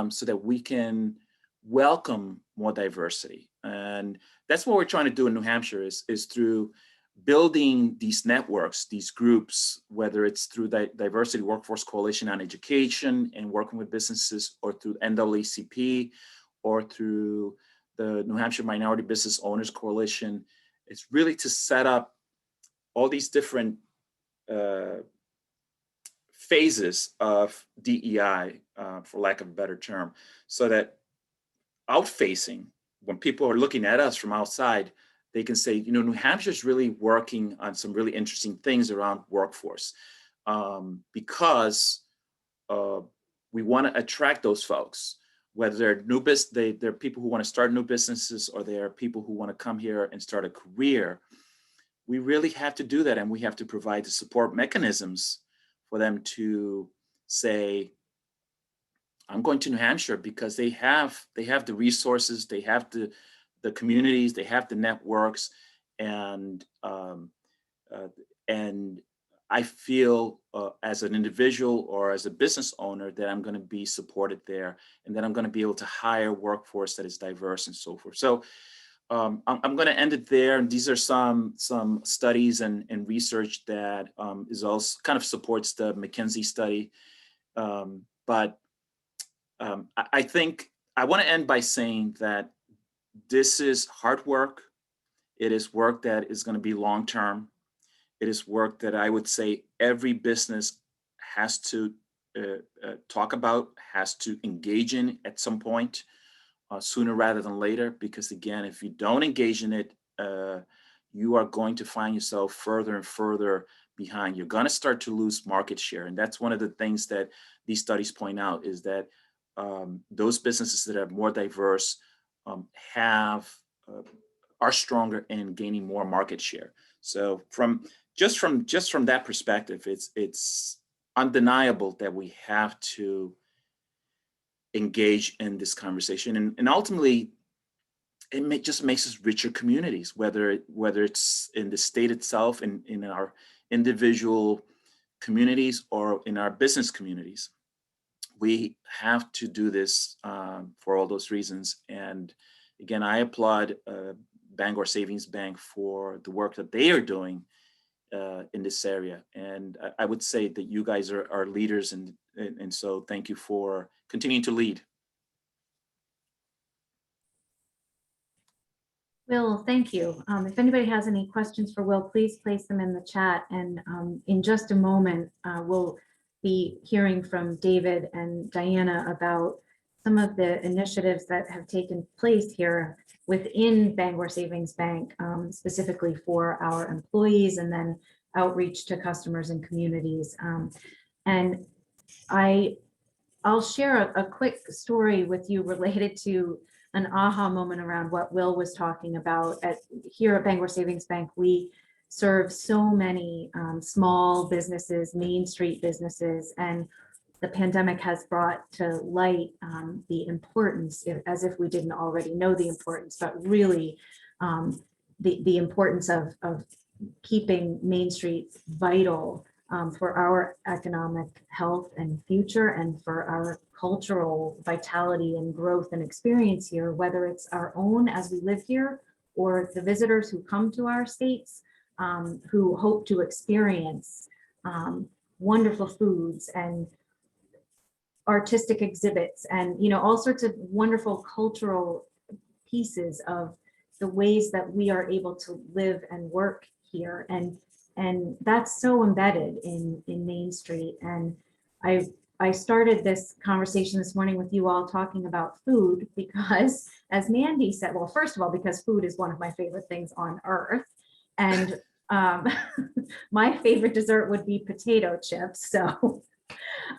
so that we can welcome more diversity? And that's what we're trying to do in New Hampshire is through building these networks, these groups, whether it's through the Diversity Workforce Coalition on Education and working with businesses, or through NAACP, or through the New Hampshire Minority Business Owners Coalition. It's really to set up all these different phases of DEI, for lack of a better term, so that outfacing, when people are looking at us from outside, they can say, you know, New Hampshire is really working on some really interesting things around workforce, because we want to attract those folks, whether they're they're people who want to start new businesses, or they're people who want to come here and start a career. We really have to do that, and we have to provide the support mechanisms for them to say, I'm going to New Hampshire because they have the resources, they have the communities, they have the networks, and I feel as an individual or as a business owner that I'm going to be supported there, and that I'm going to be able to hire workforce that is diverse and so forth. So I'm going to end it there. And these are some studies and research that is also kind of supports the McKinsey study. But I think I want to end by saying that this is hard work. It is work that is going to be long-term. It is work that I would say every business has to talk about, has to engage in at some point, sooner rather than later. Because again, if you don't engage in it, you are going to find yourself further and further behind. You're going to start to lose market share. And that's one of the things that these studies point out, is that those businesses that are more diverse are stronger in gaining more market share. So from that perspective, it's undeniable that we have to engage in this conversation, and ultimately it just makes us richer communities, whether it's in the state itself, in our individual communities, or in our business communities. We have to do this for all those reasons. And again, I applaud Bangor Savings Bank for the work that they are doing in this area. And I would say that you guys are leaders, and so thank you for continuing to lead. Will, thank you. If anybody has any questions for Will, please place them in the chat. And in just a moment, we'll be hearing from David and Diana about some of the initiatives that have taken place here within Bangor Savings Bank, specifically for our employees, and then outreach to customers and communities. And I'll share a quick story with you related to an aha moment around what Will was talking about. Here at Bangor Savings Bank, we serve so many small businesses, Main Street businesses, and the pandemic has brought to light the importance, as if we didn't already know the importance, but really the importance of keeping Main Street vital for our economic health and future, and for our cultural vitality and growth and experience here, whether it's our own as we live here, or the visitors who come to our states who hope to experience wonderful foods and artistic exhibits and, all sorts of wonderful cultural pieces of the ways that we are able to live and work here. And that's so embedded in Main Street. And I started this conversation this morning with you all talking about food because, as Mandy said, well, first of all, because food is one of my favorite things on earth. And my favorite dessert would be potato chips. So,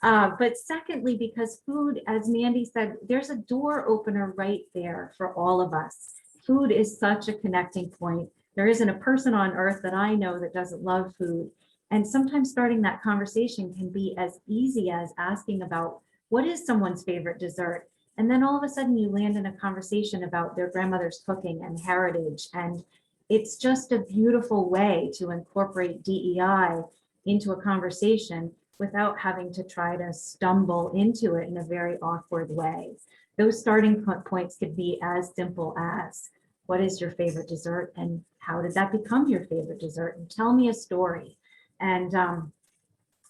but secondly, because food, as Mandy said, there's a door opener right there for all of us. Food is such a connecting point. There isn't a person on earth that I know that doesn't love food. And sometimes starting that conversation can be as easy as asking about what is someone's favorite dessert. And then all of a sudden you land in a conversation about their grandmother's cooking and heritage. And it's just a beautiful way to incorporate DEI into a conversation without having to try to stumble into it in a very awkward way. Those starting points could be as simple as, what is your favorite dessert and how did that become your favorite dessert? And tell me a story. And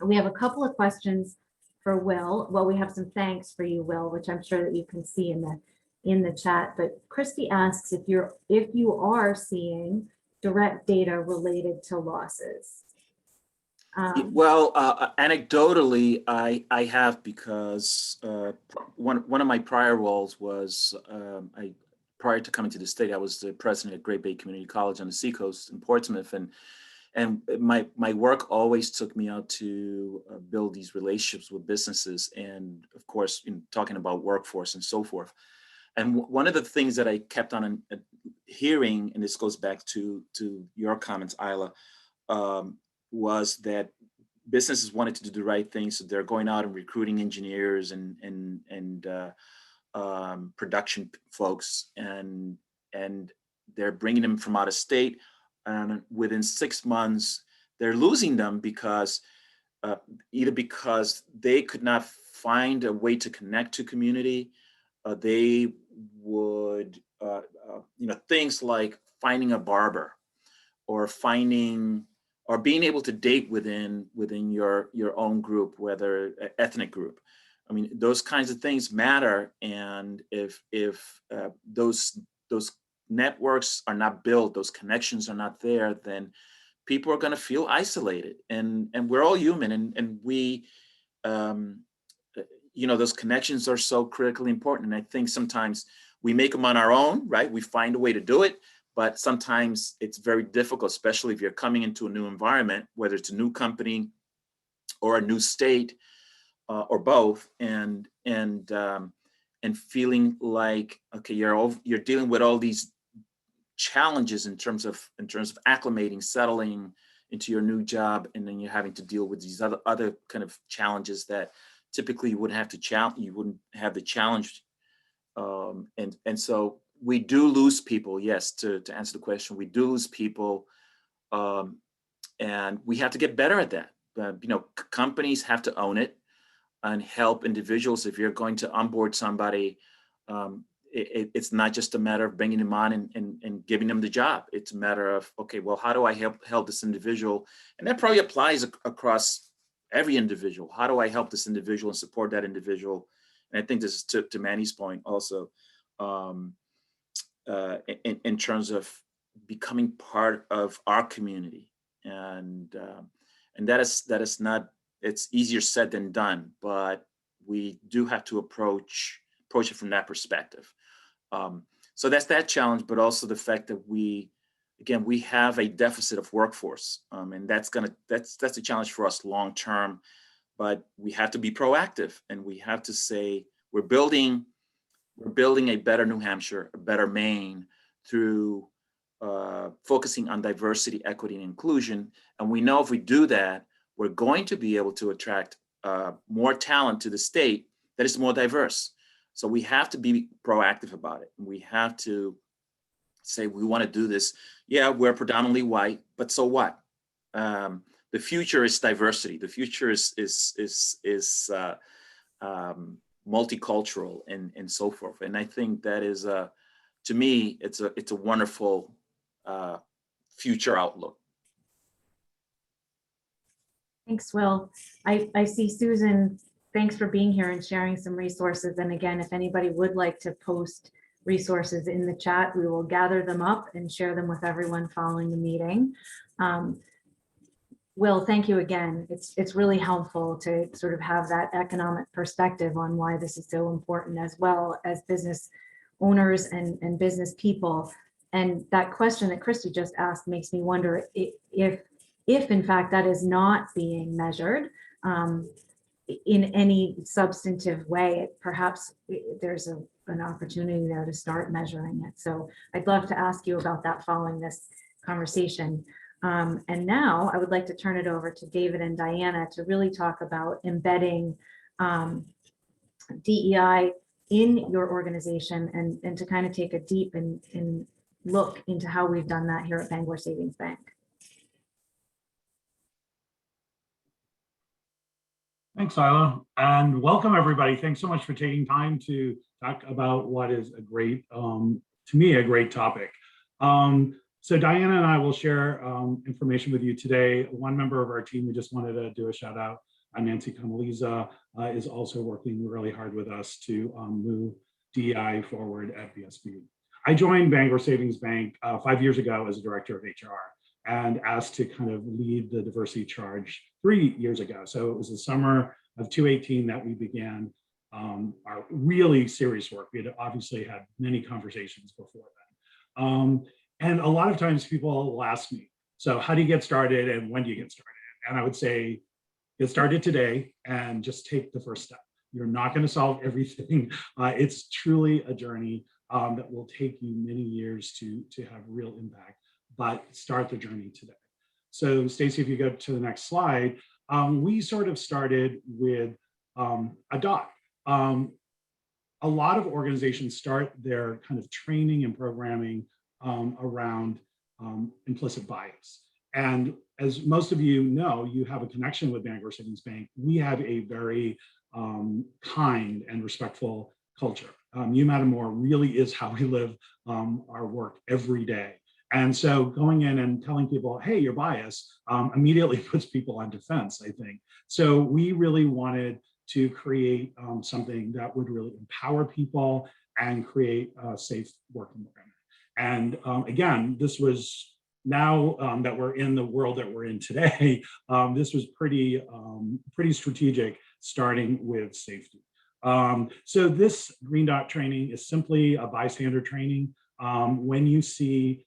we have a couple of questions for Will. Well, we have some thanks for you, Will, which I'm sure that you can see in the chat. But Christy asks if you are seeing direct data related to losses. Well, anecdotally, I have, because one of my prior roles was prior to coming to the state, I was the president at Great Bay Community College on the Seacoast in Portsmouth, and my work always took me out to build these relationships with businesses, and of course, in talking about workforce and so forth. And one of the things that I kept on hearing, and this goes back to your comments, Isla, was that businesses wanted to do the right thing, so they're going out and recruiting engineers and production folks, and they're bringing them from out of state. And within 6 months, they're losing them because either because they could not find a way to connect to community, they would, things like finding a barber or being able to date within your own group, whether ethnic group. I mean, those kinds of things matter. And if those networks are not built, those connections are not there, then people are going to feel isolated. And we're all human, and we, those connections are so critically important. And I think sometimes we make them on our own, right? We find a way to do it, but sometimes it's very difficult, especially if you're coming into a new environment, whether it's a new company or a new state or both, and feeling like, okay, you're dealing with all these challenges in terms of acclimating, settling into your new job, and then you're having to deal with these other kind of challenges that typically you wouldn't have the challenge. And so we do lose people. Yes, to answer the question, we do lose people, and we have to get better at that. Companies have to own it and help individuals. If you're going to onboard somebody, it's not just a matter of bringing them on and giving them the job. It's a matter of, okay, well, how do I help this individual? And that probably applies across every individual. How do I help this individual and support that individual? And I think this is to Manny's point also, in terms of becoming part of our community. And that is not, it's easier said than done, but we do have to approach it from that perspective. So that's that challenge, but also the fact that we have a deficit of workforce, and that's a challenge for us long term. But we have to be proactive, and we have to say we're building a better New Hampshire, a better Maine through focusing on diversity, equity, and inclusion. And we know if we do that, we're going to be able to attract more talent to the state that is more diverse. So we have to be proactive about it. And we have to say, we want to do this. Yeah, we're predominantly white, but so what? The future is diversity. The future is multicultural and so forth. And I think that is, to me, it's a wonderful future outlook. Thanks, Will. I see Susan, thanks for being here and sharing some resources. And again, if anybody would like to post resources in the chat, we will gather them up and share them with everyone following the meeting. Will, thank you again. It's really helpful to sort of have that economic perspective on why this is so important, as well as business owners and business people. And that question that Christy just asked makes me wonder if in fact that is not being measured in any substantive way, perhaps there's an opportunity there to start measuring it. So I'd love to ask you about that following this conversation. And now I would like to turn it over to David and Diana to really talk about embedding DEI in your organization and to kind of take a deep and look into how we've done that here at Bangor Savings Bank. Thanks, Isla, and welcome everybody. Thanks so much for taking time to talk about what is a great, to me, a great topic. So Diana and I will share information with you today. One member of our team, we just wanted to do a shout out, Nancy Camaliza, is also working really hard with us to move DEI forward at BSB. I joined Bangor Savings Bank 5 years ago as a director of HR and asked to kind of lead the diversity charge 3 years ago. So it was the summer of 2018 that we began our really serious work. We had obviously had many conversations before then. And a lot of times people will ask me, so how do you get started and when do you get started? And I would say, get started today and just take the first step. You're not going to solve everything. It's truly a journey that will take you many years to have real impact, but start the journey today. So Stacy, if you go to the next slide, we sort of started with a dot. A lot of organizations start their kind of training and programming around implicit bias. And as most of you know, you have a connection with Bangor Savings Bank. We have a very kind and respectful culture. You Matter More really is how we live our work every day. And so going in and telling people, hey, you're biased, immediately puts people on defense, I think. So we really wanted to create something that would really empower people and create a safe work environment. And again, this was now that we're in the world that we're in today, this was pretty strategic, starting with safety. So this green dot training is simply a bystander training. When you see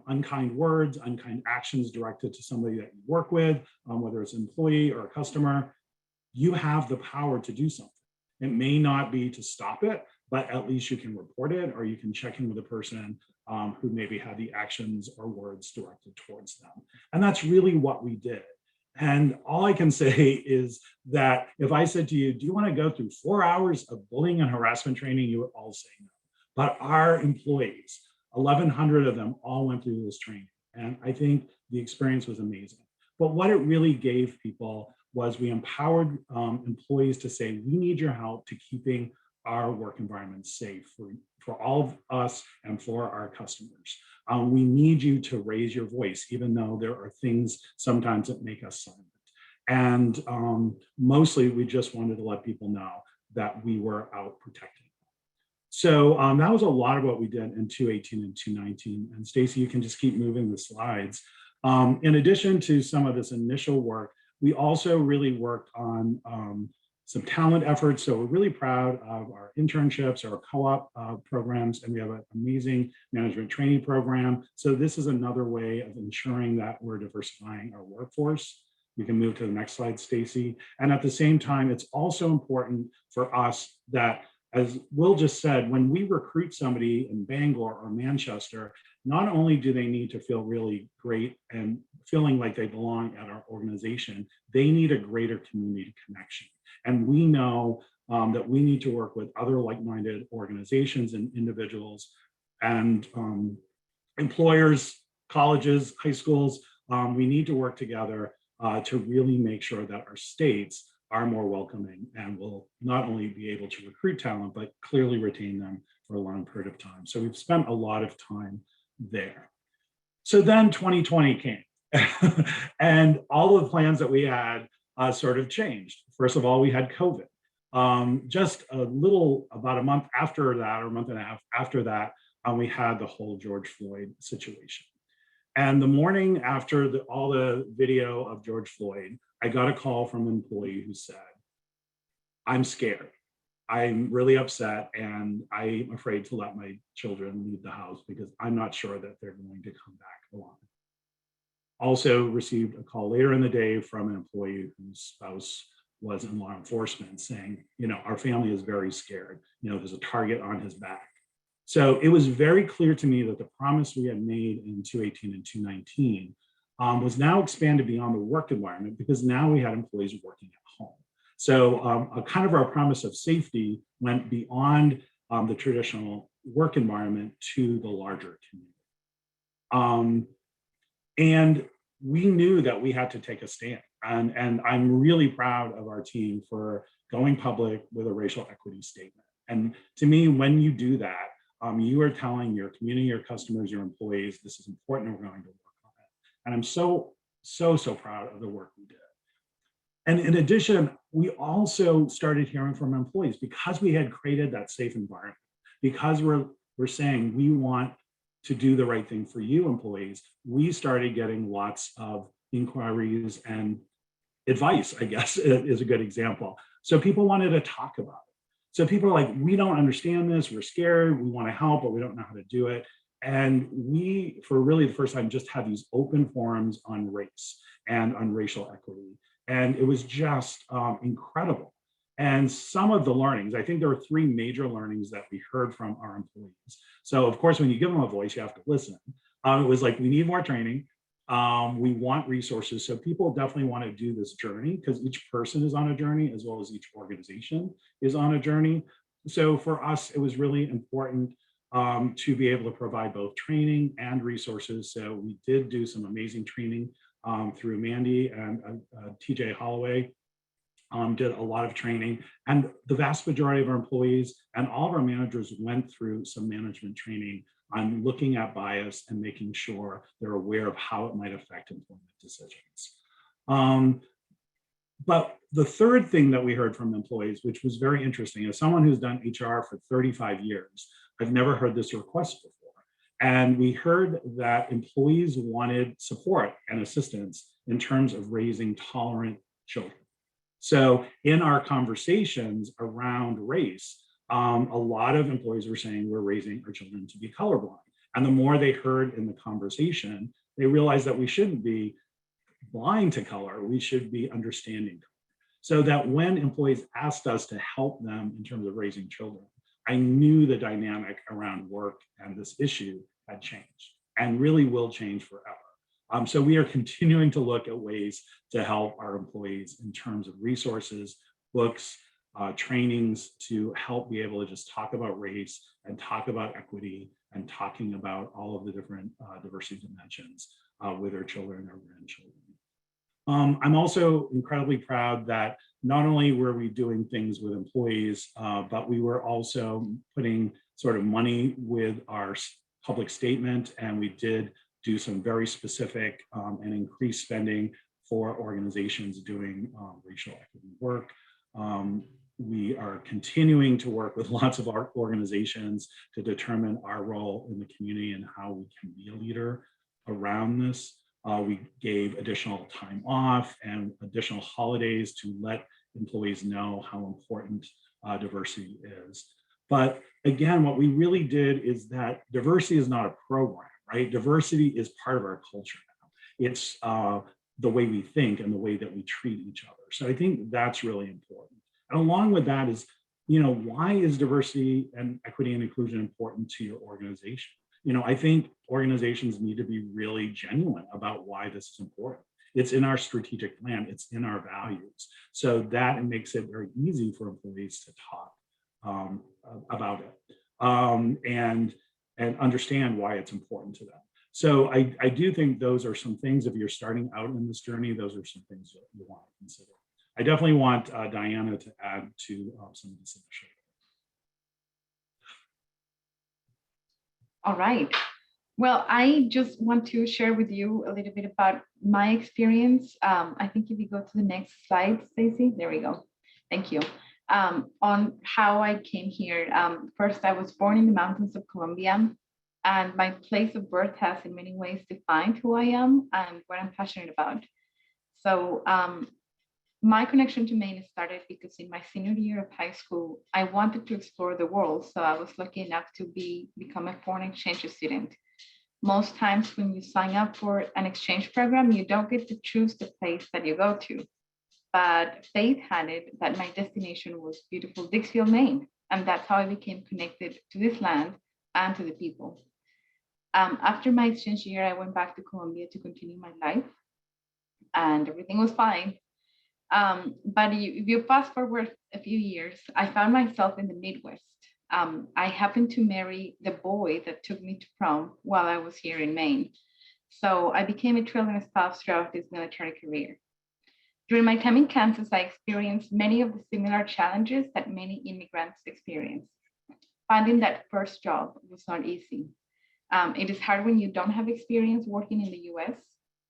unkind words, unkind actions directed to somebody that you work with, whether it's an employee or a customer, you have the power to do something. It may not be to stop it, but at least you can report it, or you can check in with a person who maybe had the actions or words directed towards them. And that's really what we did. And all I can say is that if I said to you, do you want to go through 4 hours of bullying and harassment training, you would all say no. But our employees, 1,100 of them, all went through this training. And I think the experience was amazing. But what it really gave people was we empowered employees to say, we need your help to keeping our work environment safe for all of us and for our customers. We need you to raise your voice, even though there are things sometimes that make us silent. And mostly we just wanted to let people know that we were out protecting them. So that was a lot of what we did in 2018 and 2019. And Stacy, you can just keep moving the slides. In addition to some of this initial work, we also really worked on some talent efforts. So we're really proud of our internships, our co-op programs, and we have an amazing management training program. So this is another way of ensuring that we're diversifying our workforce. You can move to the next slide, Stacy. And at the same time, it's also important for us that, as Will just said, when we recruit somebody in Bangor or Manchester, not only do they need to feel really great and feeling like they belong at our organization, they need a greater community connection. And we know that we need to work with other like-minded organizations and individuals and employers, colleges, high schools. We need to work together to really make sure that our states are more welcoming and will not only be able to recruit talent, but clearly retain them for a long period of time. So we've spent a lot of time there. So then 2020 came and all the plans that we had sort of changed. First of all, we had COVID. Just about a month after that, or a month and a half after that, we had the whole George Floyd situation. And the morning after all the video of George Floyd, I got a call from an employee who said, "I'm scared. I'm really upset, and I'm afraid to let my children leave the house because I'm not sure that they're going to come back alive." Also received a call later in the day from an employee whose spouse was in law enforcement saying, "Our family is very scared. There's a target on his back." So it was very clear to me that the promise we had made in 218 and 219 was now expanded beyond the work environment, because now we had employees working at home. So a kind of our promise of safety went beyond the traditional work environment to the larger community. And we knew that we had to take a stand. And I'm really proud of our team for going public with a racial equity statement. And to me, when you do that, you are telling your community, your customers, your employees, this is important and we're going to work on it. And I'm so proud of the work we did. And in addition, we also started hearing from employees, because we had created that safe environment, because we're saying we want to do the right thing for you employees, we started getting lots of inquiries and advice, I guess, is a good example. So people wanted to talk about it. So people are like, "We don't understand this, we're scared, we want to help, but we don't know how to do it." And we, for really the first time, just had these open forums on race and on racial equity. And it was just incredible. And some of the learnings, I think there were 3 major learnings that we heard from our employees. So of course, when you give them a voice, you have to listen. It was like, we need more training. We want resources. So people definitely want to do this journey, because each person is on a journey, as well as each organization is on a journey. So for us, it was really important to be able to provide both training and resources. So we did do some amazing training through Mandy and TJ Holloway. Did a lot of training, and the vast majority of our employees and all of our managers went through some management training on looking at bias and making sure they're aware of how it might affect employment decisions. But the third thing that we heard from employees, which was very interesting, as someone who's done HR for 35 years, I've never heard this request before. And we heard that employees wanted support and assistance in terms of raising tolerant children. So in our conversations around race, a lot of employees were saying we're raising our children to be colorblind. And the more they heard in the conversation, they realized that we shouldn't be blind to color, we should be understanding color. So that when employees asked us to help them in terms of raising children, I knew the dynamic around work and this issue had changed and really will change forever. So we are continuing to look at ways to help our employees in terms of resources, books, trainings to help be able to just talk about race and talk about equity and talking about all of the different diversity dimensions with our children and our grandchildren. I'm also incredibly proud that not only were we doing things with employees, but we were also putting sort of money with our public statement, and we did do some very specific and increased spending for organizations doing racial equity work. We are continuing to work with lots of our organizations to determine our role in the community and how we can be a leader around this. We gave additional time off and additional holidays to let employees know how important diversity is. But again, what we really did is that diversity is not a program, right? Diversity is part of our culture now. It's the way we think and the way that we treat each other. So I think that's really important. And along with that is, why is diversity and equity and inclusion important to your organization? I think organizations need to be really genuine about why this is important. It's in our strategic plan, it's in our values. So that it makes it very easy for employees to talk about it and understand why it's important to them. So I do think those are some things, if you're starting out in this journey, those are some things that you want to consider. I definitely want Diana to add to some of this initiative. All right. Well, I just want to share with you a little bit about my experience. I think if you go to the next slide, Stacy, there we go. Thank you. On how I came here. First, I was born in the mountains of Colombia, and my place of birth has in many ways defined who I am and what I'm passionate about. So my connection to Maine started because in my senior year of high school, I wanted to explore the world. So I was lucky enough to become a foreign exchange student. Most times when you sign up for an exchange program, you don't get to choose the place that you go to. But fate had it that my destination was beautiful Dixfield, Maine. And that's how I became connected to this land and to the people. After my exchange year, I went back to Colombia to continue my life, and everything was fine. But if you fast forward a few years, I found myself in the Midwest. I happened to marry the boy that took me to prom while I was here in Maine. So I became a trillion spouse throughout this military career. During my time in Kansas, I experienced many of the similar challenges that many immigrants experience. Finding that first job was not easy. It is hard when you don't have experience working in the US,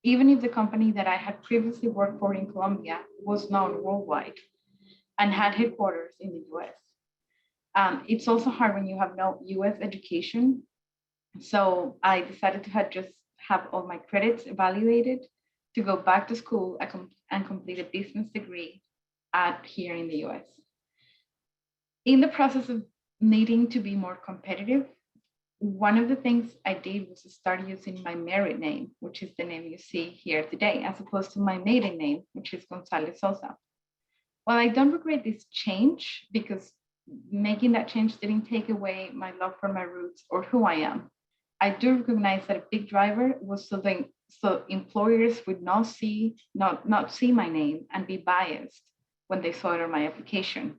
even if the company that I had previously worked for in Colombia was known worldwide and had headquarters in the US. It's also hard when you have no US education. So I decided to have all my credits evaluated to go back to school and complete a business degree here in the US. In the process of needing to be more competitive, one of the things I did was to start using my married name, which is the name you see here today, as opposed to my maiden name, which is Gonzalez Sosa. While I don't regret this change, because making that change didn't take away my love for my roots or who I am, I do recognize that a big driver was so employers would not see my name and be biased when they saw it on my application.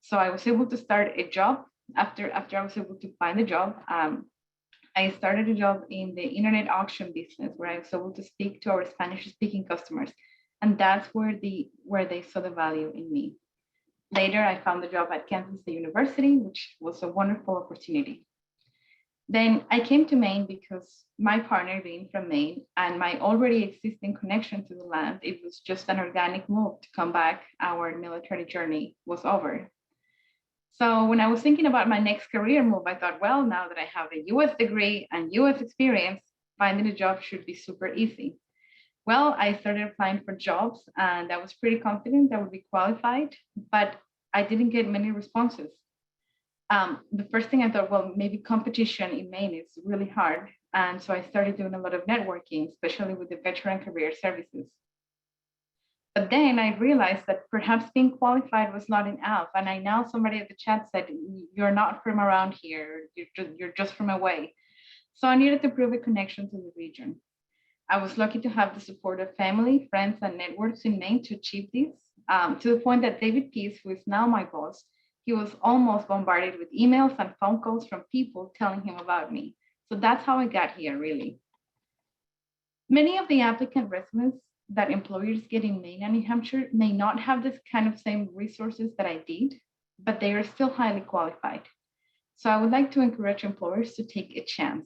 So I was able to start a job. After I was able to find a job, I started a job in the internet auction business where I was able to speak to our Spanish-speaking customers, and that's where they saw the value in me. Later, I found the job at Kansas State University, which was a wonderful opportunity. Then I came to Maine because my partner being from Maine and my already existing connection to the land, it was just an organic move to come back. Our military journey was over. So when I was thinking about my next career move, I thought, well, now that I have a US degree and US experience, finding a job should be super easy. Well, I started applying for jobs and I was pretty confident I would be qualified, but I didn't get many responses. The first thing I thought, well, maybe competition in Maine is really hard. And so I started doing a lot of networking, especially with the Veteran Career Services. But then I realized that perhaps being qualified was not enough. And I know somebody at the chat said, you're not from around here, you're just from away. So I needed to prove a connection to the region. I was lucky to have the support of family, friends, and networks in Maine to achieve this, to the point that David Pease, who is now my boss, he was almost bombarded with emails and phone calls from people telling him about me. So that's how I got here, really. Many of the applicant resumes that employers get in Maine and New Hampshire may not have this kind of same resources that I did, but they are still highly qualified. So I would like to encourage employers to take a chance,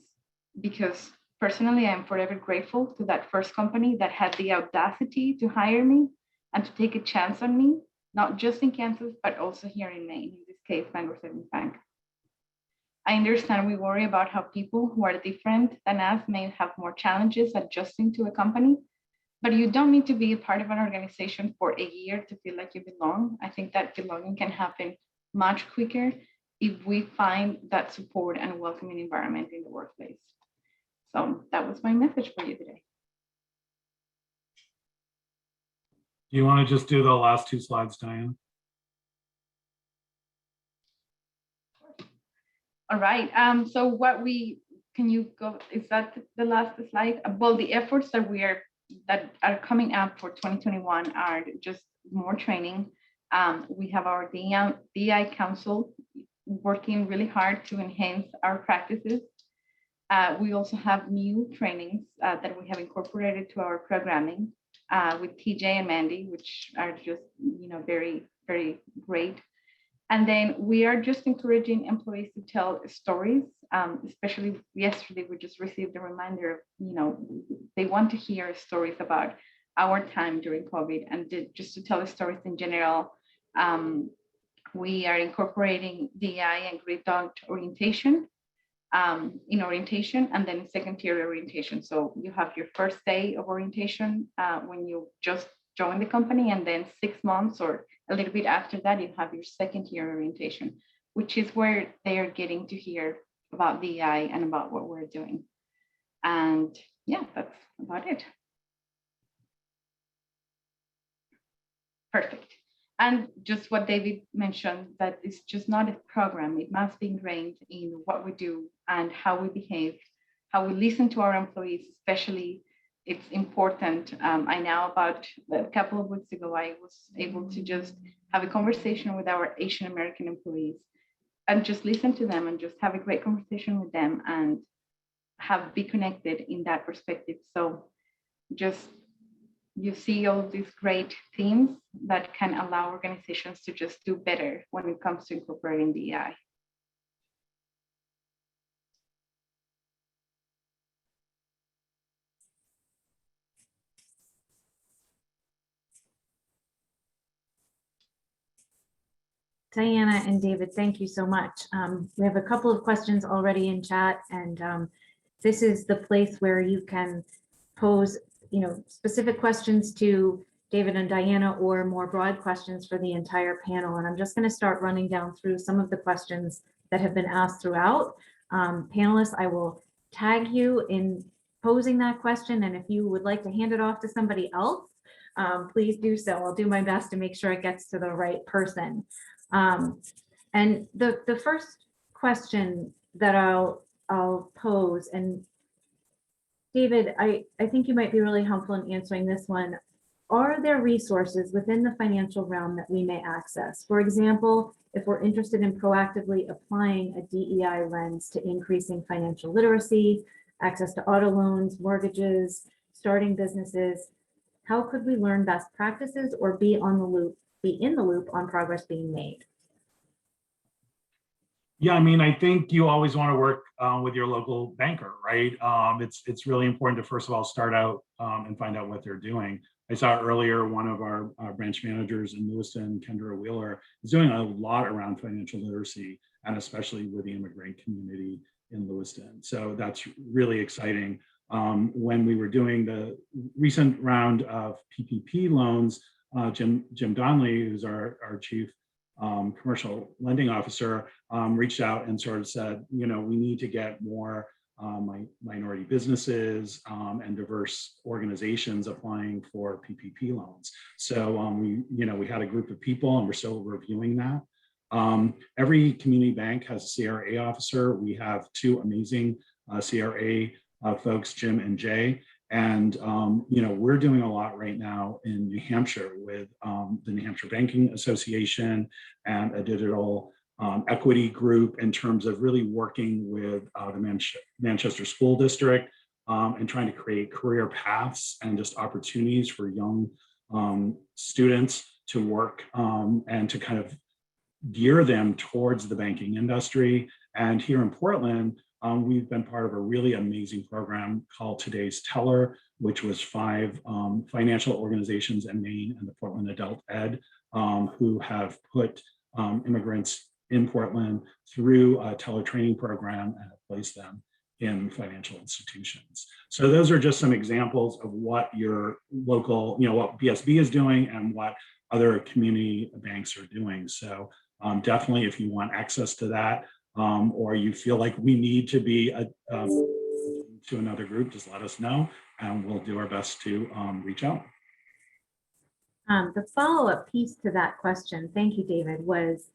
because personally, I'm forever grateful to that first company that had the audacity to hire me and to take a chance on me, not just in Kansas, but also here in Maine, in this case, Bangor Savings Bank. I understand we worry about how people who are different than us may have more challenges adjusting to a company, but you don't need to be a part of an organization for a year to feel like you belong. I think that belonging can happen much quicker if we find that support and welcoming environment in the workplace. So that was my message for you today. Do you want to just do the last two slides, Diane? All right. So can you go? Is that the last slide? Well, the efforts that are coming up for 2021 are just more training. We have our DI Council working really hard to enhance our practices. We also have new trainings that we have incorporated to our programming with TJ and Mandy, which are just very, very great. And then we are just encouraging employees to tell stories. Especially yesterday, we just received a reminder of, they want to hear stories about our time during COVID and just to tell the stories in general. We are incorporating DEI and Great Dog orientation in orientation, and then second tier orientation. So you have your first day of orientation when you just join the company, and then 6 months or a little bit after that, you have your second year orientation, which is where they are getting to hear about DEI and about what we're doing. And yeah, that's about it. Perfect. And just what David mentioned, that it's just not a program. It must be ingrained in what we do and how we behave, how we listen to our employees, especially. It's important. I know about a couple of weeks ago, I was able to just have a conversation with our Asian American employees and just listen to them and just have a great conversation with them and be connected in that perspective. So just, you see all these great themes that can allow organizations to just do better when it comes to incorporating DEI. Diana and David, thank you so much. We have a couple of questions already in chat, and this is the place where you can pose, specific questions to David and Diana, or more broad questions for the entire panel. And I'm just going to start running down through some of the questions that have been asked throughout. Panelists, I will tag you in posing that question, and if you would like to hand it off to somebody else, please do so. I'll do my best to make sure it gets to the right person. And the first question that I'll pose, and David, I think you might be really helpful in answering this one. Are there resources within the financial realm that we may access? For example, if we're interested in proactively applying a DEI lens to increasing financial literacy, access to auto loans, mortgages, starting businesses, how could we learn best practices or be in the loop on progress being made? Yeah, I mean, I think you always want to work with your local banker, right? It's really important to, first of all, start out and find out what they're doing. I saw earlier one of our branch managers in Lewiston, Kendra Wheeler, is doing a lot around financial literacy, and especially with the immigrant community in Lewiston. So that's really exciting. When we were doing the recent round of PPP loans, Jim Donnelly, who's our chief commercial lending officer, reached out and sort of said, we need to get more minority businesses and diverse organizations applying for PPP loans. So we had a group of people, and we're still reviewing that. Every community bank has a CRA officer. We have two amazing CRA folks, Jim and Jay. And, we're doing a lot right now in New Hampshire with the New Hampshire Banking Association and a digital equity group in terms of really working with the Manchester School District and trying to create career paths and just opportunities for young students to work and to kind of gear them towards the banking industry. And here in Portland, we've been part of a really amazing program called Today's Teller, which was 5 financial organizations in Maine and the Portland Adult Ed who have put immigrants in Portland through a teller training program and have placed them in financial institutions. So those are just some examples of what your local, what BSB is doing and what other community banks are doing. So definitely, if you want access to that, or you feel like we need to be to another group, just let us know, and we'll do our best to reach out. The follow-up piece to that question, thank you, David, was,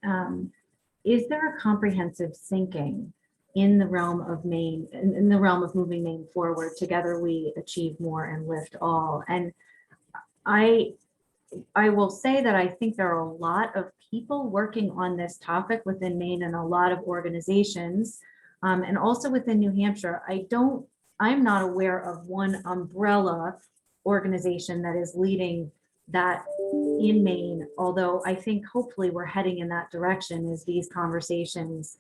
is there a comprehensive thinking in the realm of Maine, in the realm of moving Maine forward? Together we achieve more and lift all. And I will say that I think there are a lot of people working on this topic within Maine and a lot of organizations, and also within New Hampshire. I'm not aware of one umbrella organization that is leading that in Maine, although I think hopefully we're heading in that direction as these conversations,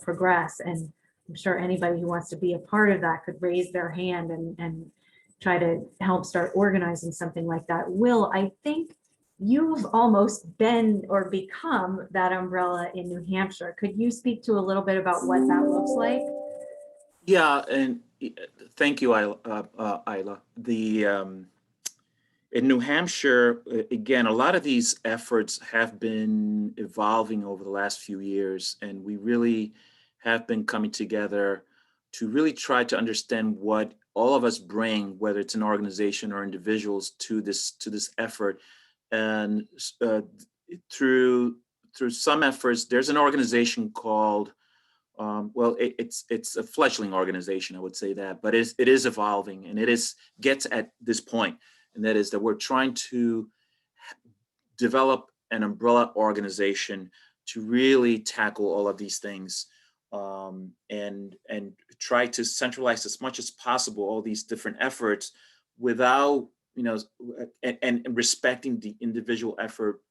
progress. And I'm sure anybody who wants to be a part of that could raise their hand and try to help start organizing something like that. Will, I think you've almost been or become that umbrella in New Hampshire. Could you speak to a little bit about what that looks like? Yeah, and thank you, Isla. In New Hampshire, again, a lot of these efforts have been evolving over the last few years, and we really have been coming together to really try to understand what all of us bring, whether it's an organization or individuals, to this effort. And through some efforts, there's an organization called, it's a fledgling organization, I would say that, but it is evolving, and gets at this point, and that is that we're trying to develop an umbrella organization to really tackle all of these things, and try to centralize as much as possible all these different efforts without, and respecting the individual effort,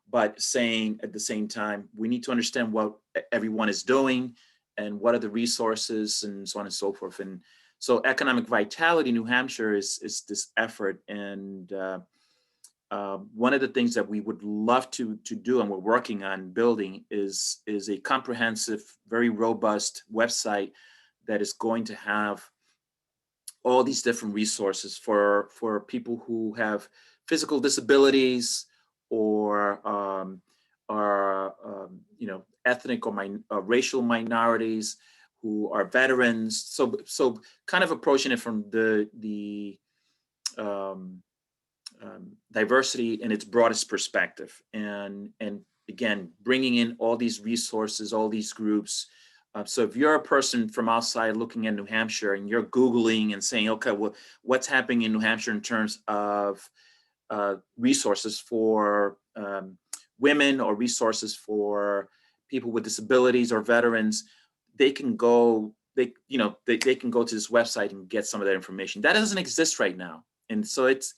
but saying at the same time, we need to understand what everyone is doing and what are the resources and so on and so forth. And so Economic Vitality New Hampshire is this effort. And one of the things that we would love to do, and we're working on building, is a comprehensive, very robust website that is going to have all these different resources for people who have physical disabilities or ethnic or racial minorities, who are veterans. So kind of approaching it from the diversity in its broadest perspective, and again, bringing in all these resources, all these groups. So if you're a person from outside looking at New Hampshire and you're Googling and saying, okay, well, what's happening in New Hampshire in terms of resources for women or resources for people with disabilities or veterans, they can go to this website and get some of that information. That doesn't exist right now. And so it's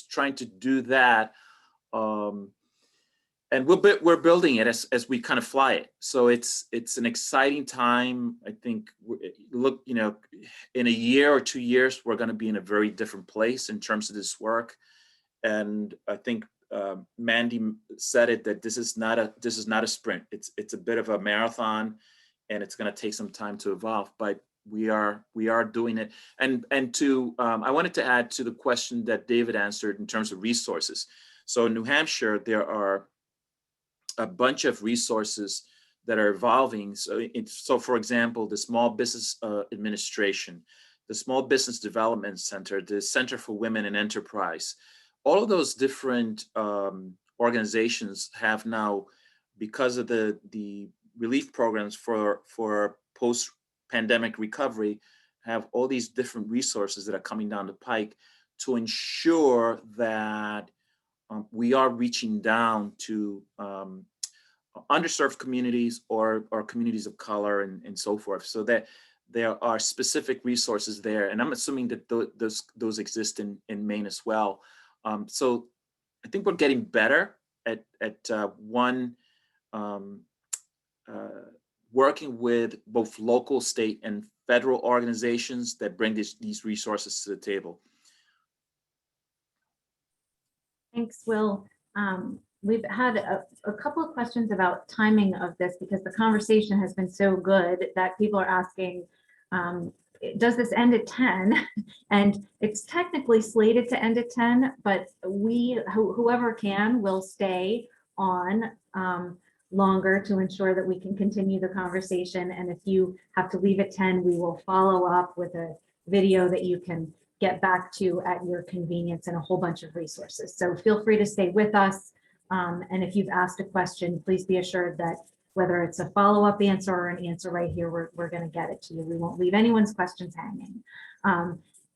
trying to do that. And we're building it as we kind of fly it. So it's an exciting time. I think, in a year or 2 years, we're going to be in a very different place in terms of this work. And I think Mandy said it, that this is not a sprint. It's a bit of a marathon, and it's going to take some time to evolve. But we are doing it. And I wanted to add to the question that David answered in terms of resources. So in New Hampshire, there are a bunch of resources that are evolving. So for example, the Small Business Administration, the Small Business Development Center, the Center for Women in Enterprise, all of those different organizations have now, because of the relief programs for post-pandemic recovery, have all these different resources that are coming down the pike to ensure that we are reaching down to underserved communities or communities of color and so forth, so that there are specific resources there. And I'm assuming that those exist in Maine as well. So I think we're getting better at working with both local, state, and federal organizations that bring these resources to the table. Thanks, Will. We've had a couple of questions about timing of this, because the conversation has been so good that people are asking, does this end at 10? And it's technically slated to end at 10, but whoever can will stay on longer to ensure that we can continue the conversation. And if you have to leave at 10, we will follow up with a video that you can get back to at your convenience, and a whole bunch of resources. So feel free to stay with us. And if you've asked a question, please be assured that whether it's a follow-up answer or an answer right here, we're going to get it to you. We won't leave anyone's questions hanging.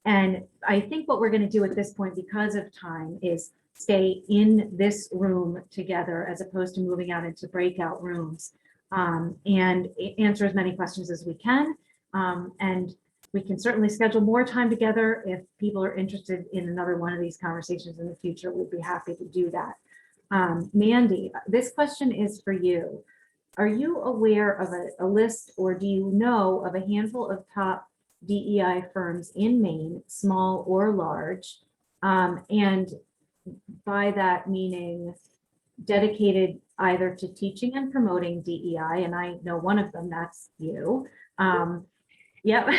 And I think what we're going to do at this point, because of time, is stay in this room together as opposed to moving out into breakout rooms, and answer as many questions as we can. And we can certainly schedule more time together. If people are interested in another one of these conversations in the future, we'd be happy to do that. Mandy, this question is for you. Are you aware of a list, or do you know of a handful of top DEI firms in Maine, small or large? And by that meaning dedicated either to teaching and promoting DEI, and I know one of them, that's you. Yep.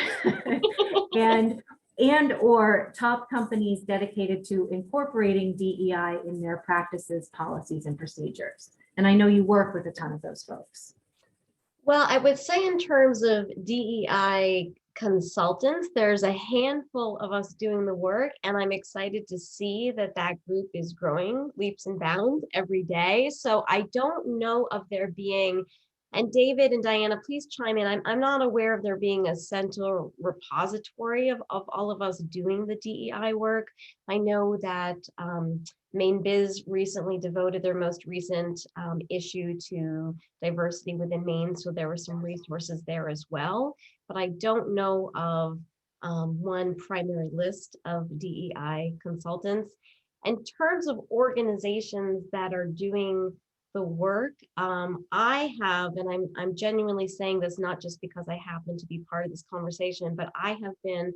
and or top companies dedicated to incorporating DEI in their practices, policies, and procedures. And I know you work with a ton of those folks. Well, I would say in terms of DEI consultants, there's a handful of us doing the work, and I'm excited to see that that group is growing leaps and bounds every day. So I don't know of there being, and David and Diana, please chime in. I'm not aware of there being a central repository of all of us doing the DEI work. I know that Maine Biz recently devoted their most recent issue to diversity within Maine, so there were some resources there as well. But I don't know of one primary list of DEI consultants. In terms of organizations that are doing the work, I have, and I'm genuinely saying this not just because I happen to be part of this conversation, but I have been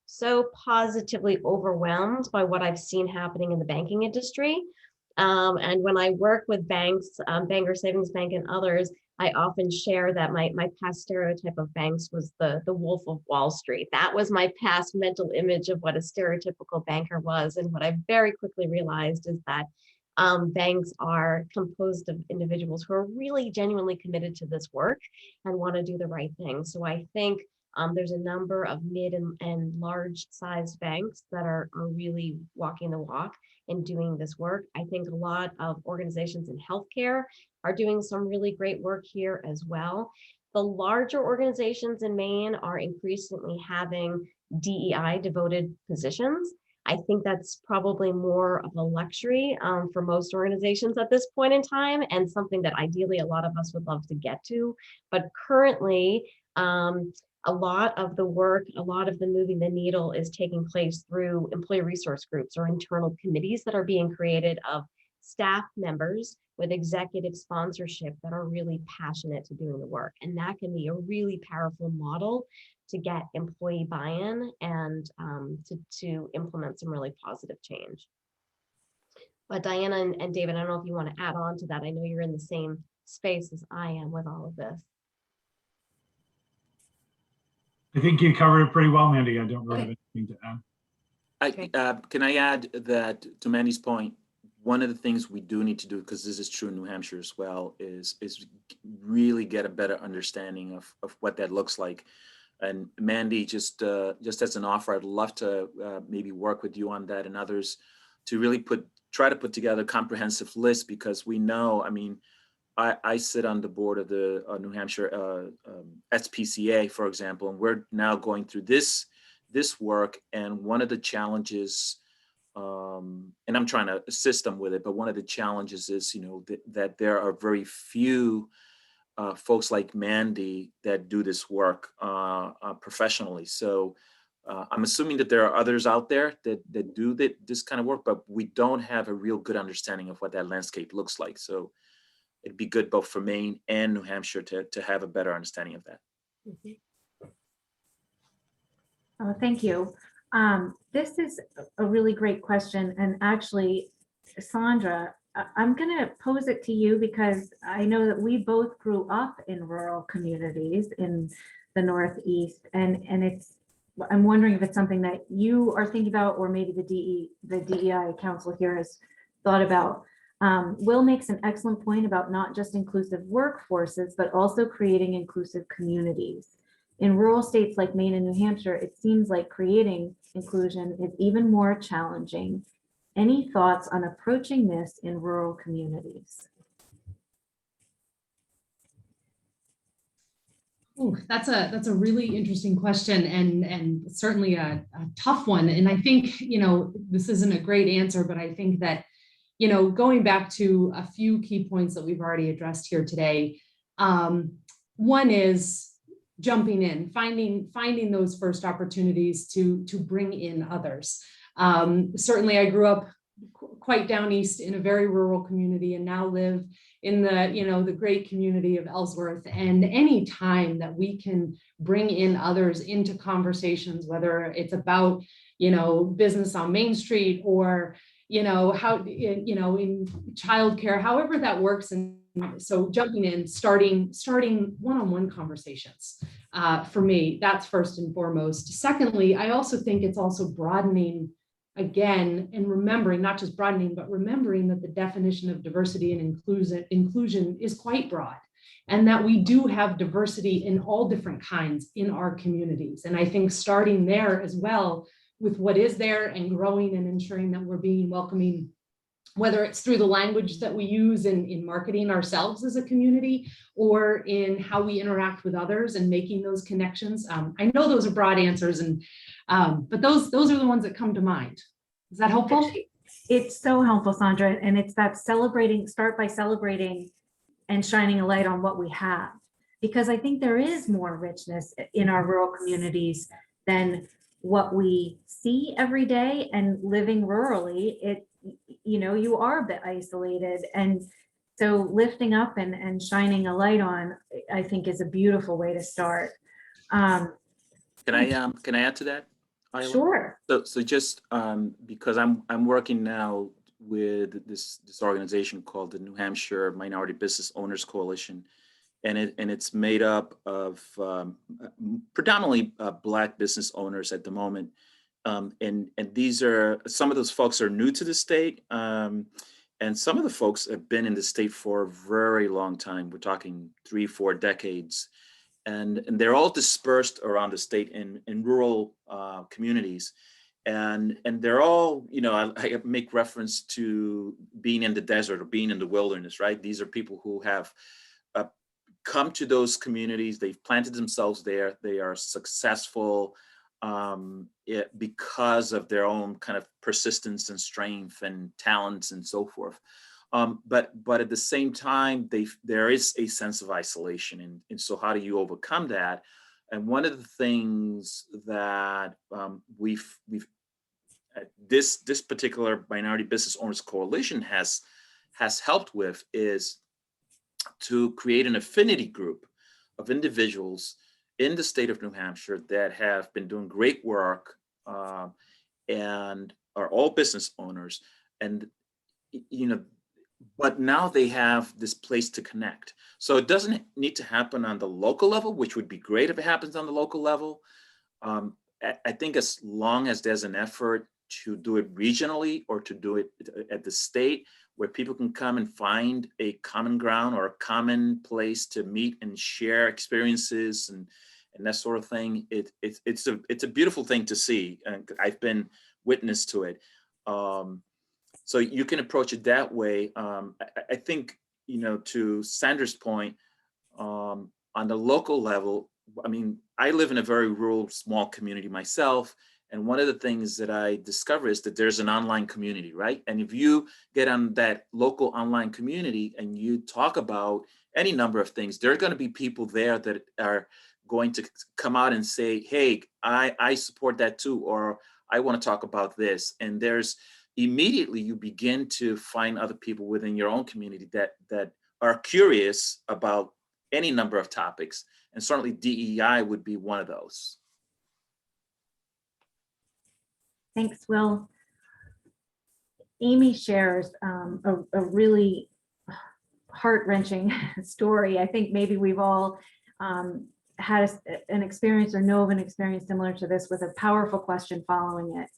so positively overwhelmed by what I've seen happening in the banking industry. And when I work with banks, Bangor Savings Bank and others, I often share that my past stereotype of banks was the Wolf of Wall Street. That was my past mental image of what a stereotypical banker was. And what I very quickly realized is that banks are composed of individuals who are really genuinely committed to this work and want to do the right thing. So I think there's a number of mid and large sized banks that are really walking the walk and doing this work. I think a lot of organizations in healthcare are doing some really great work here as well. The larger organizations in Maine are increasingly having DEI devoted positions. I think that's probably more of a luxury for most organizations at this point in time, and something that ideally a lot of us would love to get to. But currently, a lot of the work, a lot of the moving the needle is taking place through employee resource groups or internal committees that are being created of staff members with executive sponsorship that are really passionate to doing the work. And that can be a really powerful model to get employee buy-in and to implement some really positive change. But Diana and David, I don't know if you want to add on to that. I know you're in the same space as I am with all of this. I think you covered it pretty well, Mandy. I don't really have anything to add. Okay. Can I add that to Mandy's point, one of the things we do need to do, because this is true in New Hampshire as well, is really get a better understanding of what that looks like. And Mandy, just as an offer, I'd love to maybe work with you on that and others to really try to put together a comprehensive list, because we know, I mean, I sit on the board of the New Hampshire SPCA, for example, and we're now going through this work. And one of the challenges, and I'm trying to assist them with it, but one of the challenges is, you know, that there are very few folks like Mandy that do this work professionally. So I'm assuming that there are others out there that do this kind of work, but we don't have a real good understanding of what that landscape looks like. So it'd be good both for Maine and New Hampshire to have a better understanding of that. Oh, thank you. This is a really great question. And actually, Sandra, I'm going to pose it to you because I know that we both grew up in rural communities in the Northeast, and I'm wondering if it's something that you are thinking about, or maybe the DEI Council here has thought about. Will makes an excellent point about not just inclusive workforces, but also creating inclusive communities. In rural states like Maine and New Hampshire, it seems like creating inclusion is even more challenging. Any thoughts on approaching this in rural communities? Oh, that's a really interesting question, and certainly a tough one. And I think, you know, this isn't a great answer, but I think that, you know, going back to a few key points that we've already addressed here today, one is jumping in, finding those first opportunities to bring in others. Certainly I grew up quite down east in a very rural community and now live in the great community of Ellsworth. And any time that we can bring in others into conversations, whether it's about, business on Main Street or, how, in childcare, however that works. And so jumping in, starting one-on-one conversations, for me, that's first and foremost. Secondly, I also think it's also broadening again, and remembering, not just broadening, but remembering that the definition of diversity and inclusion is quite broad, and that we do have diversity in all different kinds in our communities. And I think starting there as well with what is there and growing and ensuring that we're being welcoming, whether it's through the language that we use in marketing ourselves as a community or in how we interact with others and making those connections. I know those are broad answers, but those are the ones that come to mind. Is that helpful? It's so helpful, Sandra. And it's that start by celebrating and shining a light on what we have. Because I think there is more richness in our rural communities than what we see every day. And living rurally, you are a bit isolated. And so lifting up and shining a light on, I think, is a beautiful way to start. Can I add to that, Isla? Sure. So just because I'm working now with this organization called the New Hampshire Minority Business Owners Coalition, and it's made up of predominantly Black business owners at the moment, and these are some of those folks are new to the state, and some of the folks have been in the state for a very long time. We're talking 3-4 decades. And they're all dispersed around the state in rural communities. And they're all, I make reference to being in the desert or being in the wilderness, right? These are people who have come to those communities. They've planted themselves there. They are successful because of their own kind of persistence and strength and talents and so forth. But at the same time, there is a sense of isolation, and so how do you overcome that? And one of the things that this particular Minority Business Owners Coalition has helped with is to create an affinity group of individuals in the state of New Hampshire that have been doing great work and are all business owners, and but now they have this place to connect. So it doesn't need to happen on the local level, which would be great if it happens on the local level. I think as long as there's an effort to do it regionally or to do it at the state, where people can come and find a common ground or a common place to meet and share experiences and that sort of thing, it's a beautiful thing to see. And I've been witness to it. So you can approach it that way. I think, to Sandra's point, on the local level, I mean, I live in a very rural, small community myself. And one of the things that I discover is that there's an online community, right? And if you get on that local online community and you talk about any number of things, there are going to be people there that are going to come out and say, hey, I support that too, or I want to talk about this. And immediately you begin to find other people within your own community that are curious about any number of topics. And certainly DEI would be one of those. Thanks, Will. Amy shares a really heart-wrenching story. I think maybe we've all had an experience or know of an experience similar to this, with a powerful question following it.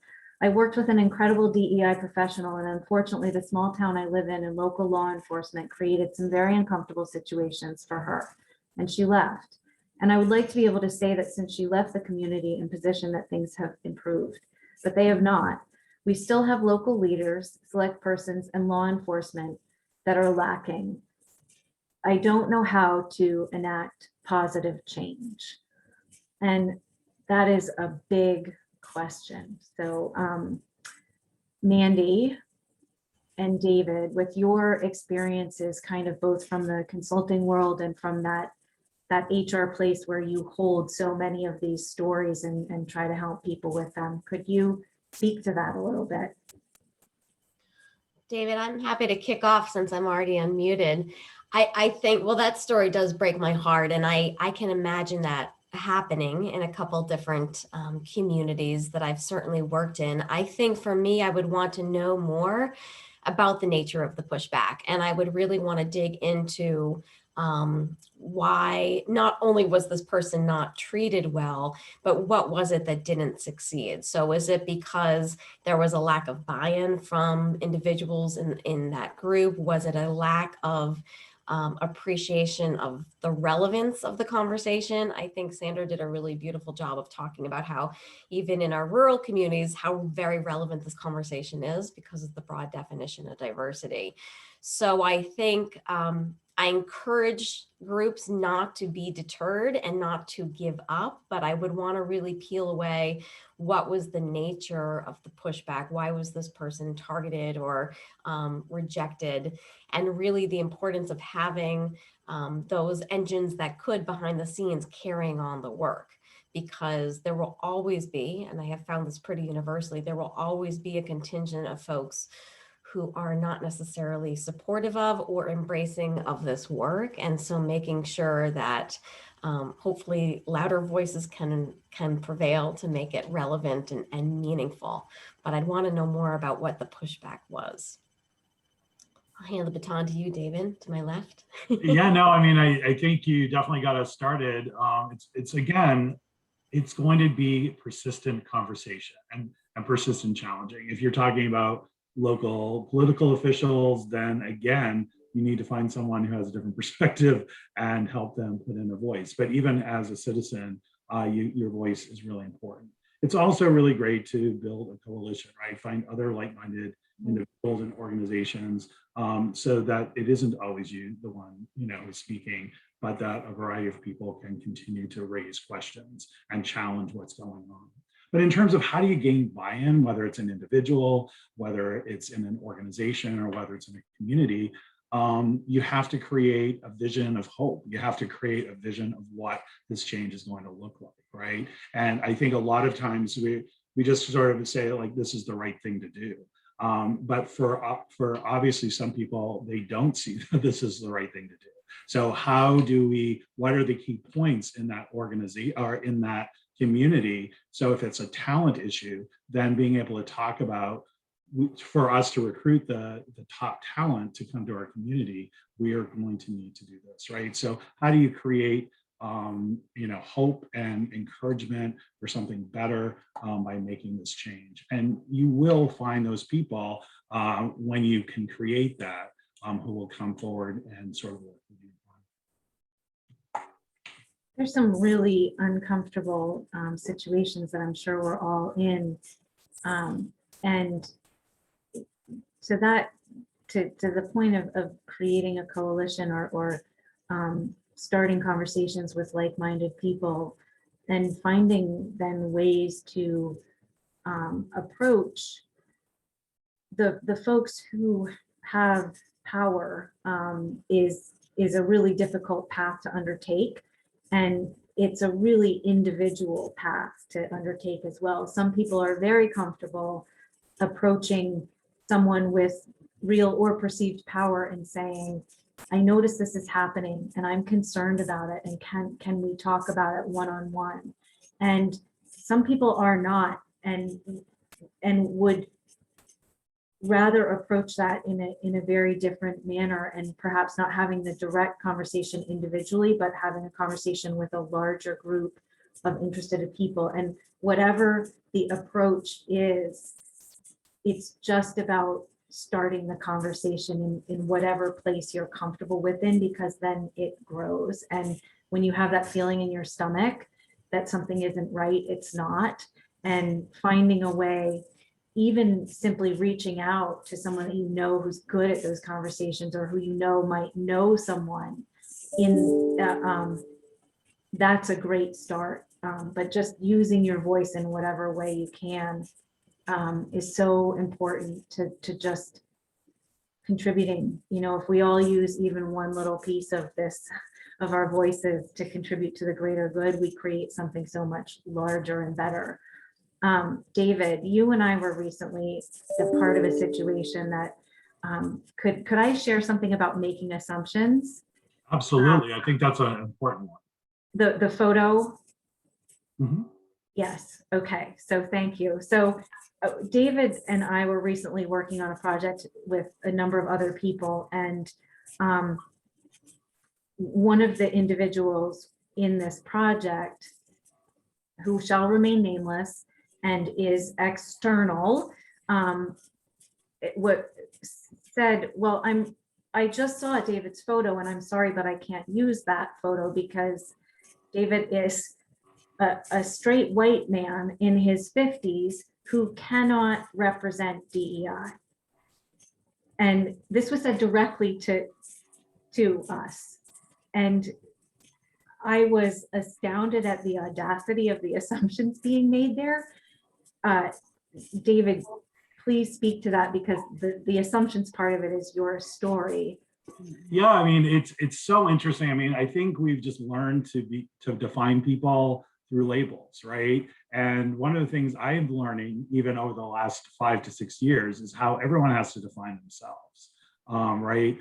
I worked with an incredible DEI professional, and unfortunately the small town I live in and local law enforcement created some very uncomfortable situations for her, and she left. And I would like to be able to say that since she left the community and position that things have improved, but they have not. We still have local leaders, select persons, and law enforcement that are lacking. I don't know how to enact positive change. And that is a big question. So Mandy and David, with your experiences kind of both from the consulting world and from that that HR place where you hold so many of these stories and try to help people with them. Could you speak to that a little bit? David, I'm happy to kick off since I'm already unmuted. I think, well, that story does break my heart, and I can imagine that happening in a couple different communities that I've certainly worked in. I think for me, I would want to know more about the nature of the pushback, and I would really want to dig into why not only was this person not treated well, but what was it that didn't succeed? So is it because there was a lack of buy-in from individuals in that group? Was it a lack of appreciation of the relevance of the conversation? I think Sandra did a really beautiful job of talking about how even in our rural communities, how very relevant this conversation is because of the broad definition of diversity. So I think I encourage groups not to be deterred and not to give up, but I would want to really peel away what was the nature of the pushback? Why was this person targeted or rejected? And really the importance of having those engines that could behind the scenes carrying on the work. Because there will always be, and I have found this pretty universally, there will always be a contingent of folks who are not necessarily supportive of or embracing of this work. And so making sure that hopefully louder voices can prevail to make it relevant and meaningful. But I'd want to know more about what the pushback was. I'll hand the baton to you, David, to my left. Yeah, no, I mean, I think you definitely got us started. It's again, it's going to be persistent conversation and persistent challenging. If you're talking about local political officials, then again, you need to find someone who has a different perspective and help them put in a voice. But even as a citizen, your voice is really important. It's also really great to build a coalition, right? Find other like-minded individuals and organizations so that it isn't always you, the one, who's speaking, but that a variety of people can continue to raise questions and challenge what's going on. But in terms of how do you gain buy-in, whether it's an individual, whether it's in an organization, or whether it's in a community, you have to create a vision of hope. You have to create a vision of what this change is going to look like, right? And I think a lot of times we just sort of say like, this is the right thing to do. But for obviously some people, they don't see that this is the right thing to do. So what are the key points in that organization or in that community? So if it's a talent issue, then being able to talk about, for us to recruit the top talent to come to our community, we are going to need to do this, right? So how do you create hope and encouragement for something better by making this change? And you will find those people when you can create that who will come forward and sort of work with you. There's some really uncomfortable situations that I'm sure we're all in. And so that to the point of creating a coalition or starting conversations with like-minded people and finding then ways to approach the folks who have power is a really difficult path to undertake. And it's a really individual path to undertake as well. Some people are very comfortable approaching someone with real or perceived power and saying, I notice this is happening and I'm concerned about it, and can we talk about it one-on-one? And some people are not and would rather approach that in a very different manner, and perhaps not having the direct conversation individually, but having a conversation with a larger group of interested people. And whatever the approach is, it's just about starting the conversation in whatever place you're comfortable within, because then it grows. And when you have that feeling in your stomach that something isn't right, it's not. And finding a way, even simply reaching out to someone that you know who's good at those conversations, or who you know might know someone in that's a great start. But just using your voice in whatever way you can is so important to just contributing. If we all use even one little piece of of our voices to contribute to the greater good, we create something so much larger and better. David, you and I were recently a part of a situation that, could I share something about making assumptions? Absolutely. I think that's an important one. The photo. Mhm. Yes, okay, so thank you. So David and I were recently working on a project with a number of other people, and one of the individuals in this project, who shall remain nameless and is external, what said, well, I just saw David's photo and I'm sorry, but I can't use that photo because David is a straight white man in his 50s who cannot represent DEI. And this was said directly to us. And I was astounded at the audacity of the assumptions being made there. David, please speak to that, because the assumptions part of it is your story. Yeah, I mean, it's so interesting. I mean, I think we've just learned to define people through labels, right? And one of the things I am learning, even over the last 5 to 6 years, is how everyone has to define themselves, right?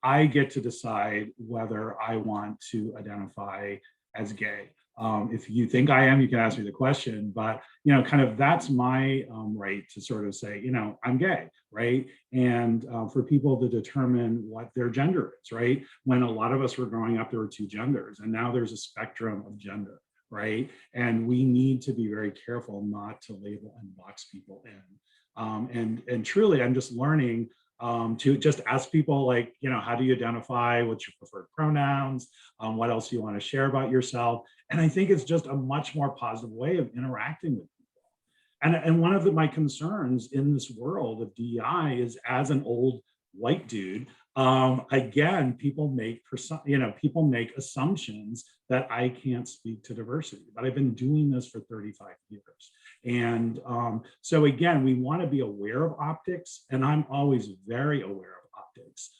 I get to decide whether I want to identify as gay. If you think I am, you can ask me the question, but kind of that's my right to sort of say, I'm gay, right? And for people to determine what their gender is, right? When a lot of us were growing up, there were 2 genders, and now there's a spectrum of gender, right? And we need to be very careful not to label and box people in. And truly, I'm just learning to just ask people, like, how do you identify? What's your preferred pronouns? What else do you want to share about yourself? And I think it's just a much more positive way of interacting with people. And one of my concerns in this world of DEI is, as an old white dude, again, people make assumptions that I can't speak to diversity, but I've been doing this for 35 years. And so again, we want to be aware of optics, and I'm always very aware of optics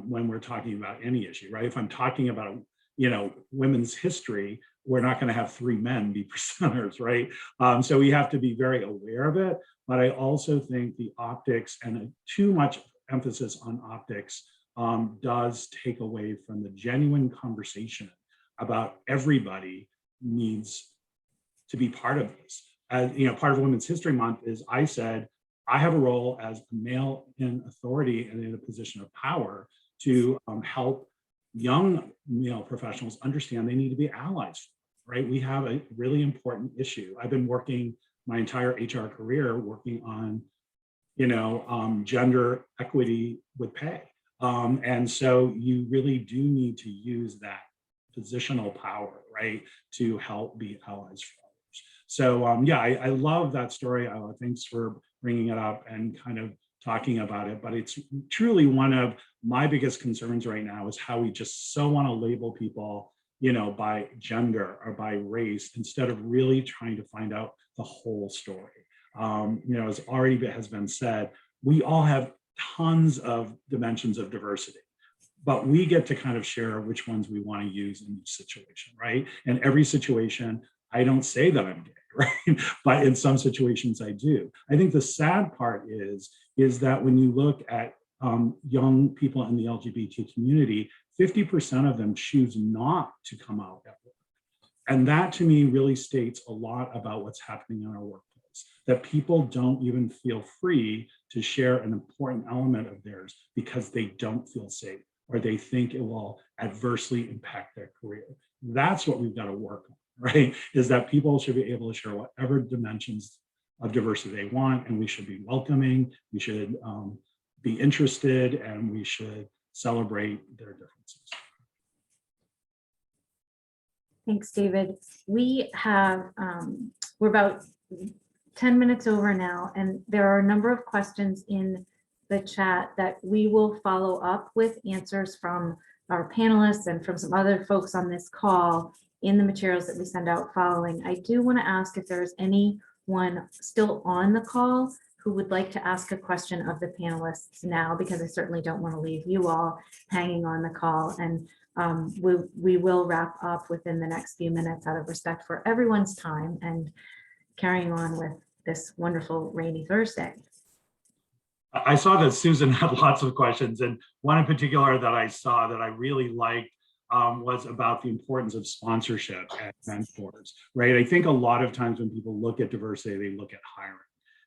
when we're talking about any issue, right? If I'm talking about, women's history, we're not going to have 3 men be presenters, right? So we have to be very aware of it. But I also think the optics and too much emphasis on optics does take away from the genuine conversation about everybody needs to be part of this. Part of Women's History Month is, I said, I have a role as a male in authority and in a position of power to help young male professionals understand they need to be allies, right? We have a really important issue. I've been working my entire HR career working on, gender equity with pay. And so you really do need to use that positional power, right, to help be allies for others. So yeah, I love that story. Thanks for bringing it up and kind of talking about it. But it's truly one of my biggest concerns right now is how we just so want to label people, by gender or by race, instead of really trying to find out the whole story. As already has been said, we all have tons of dimensions of diversity, but we get to kind of share which ones we want to use in each situation, right? And every situation, I don't say that I'm gay, right? But in some situations I do. I think the sad part is that when you look at young people in the LGBT community, 50% of them choose not to come out at work. And that to me really states a lot about what's happening in our workplace, that people don't even feel free to share an important element of theirs because they don't feel safe or they think it will adversely impact their career. That's what we've got to work on, right? Is that people should be able to share whatever dimensions of diversity they want, and we should be welcoming, we should be interested, and we should celebrate their differences. Thanks, David. We have, we're about 10 minutes over now, and there are a number of questions in the chat that we will follow up with answers from our panelists and from some other folks on this call in the materials that we send out following. I do want to ask if there's anyone still on the call who would like to ask a question of the panelists now, because I certainly don't want to leave you all hanging on the call. And we will wrap up within the next few minutes out of respect for everyone's time and carrying on with this wonderful rainy Thursday. I saw that Susan had lots of questions, and one in particular that I saw that I really liked was about the importance of sponsorship and mentors, right? I think a lot of times when people look at diversity, they look at hiring.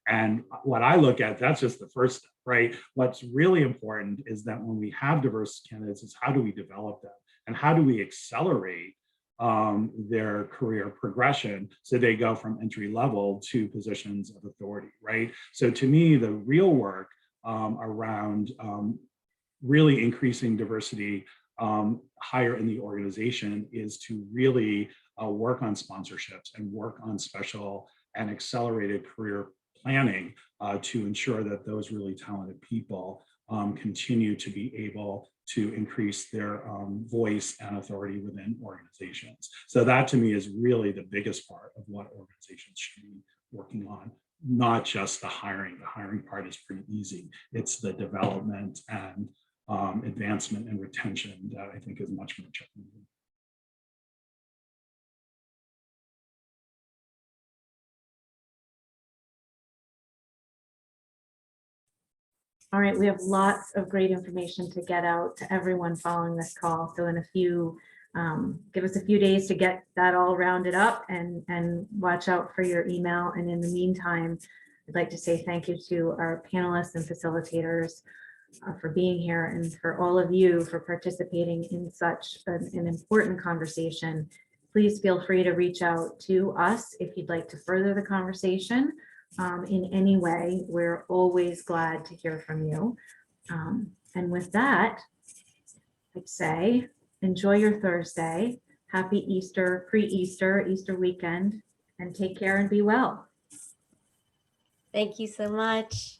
And what I look at, that's just the first step, right? What's really important is that when we have diverse candidates, is how do we develop them? And how do we accelerate their career progression so they go from entry level to positions of authority, right? So to me, the real work around really increasing diversity higher in the organization is to really work on sponsorships and work on special and accelerated career planning to ensure that those really talented people continue to be able to increase their voice and authority within organizations. So that to me is really the biggest part of what organizations should be working on, not just the hiring. The hiring part is pretty easy. It's the development and advancement and retention that I think is much more challenging. All right, we have lots of great information to get out to everyone following this call. So in a few, give us a few days to get that all rounded up and watch out for your email. And in the meantime, I'd like to say thank you to our panelists and facilitators for being here, and for all of you for participating in such an important conversation. Please feel free to reach out to us if you'd like to further the conversation. In any way, we're always glad to hear from you. And with that, I'd say enjoy your Thursday. Happy Easter, pre-Easter, Easter weekend, and take care and be well. Thank you so much.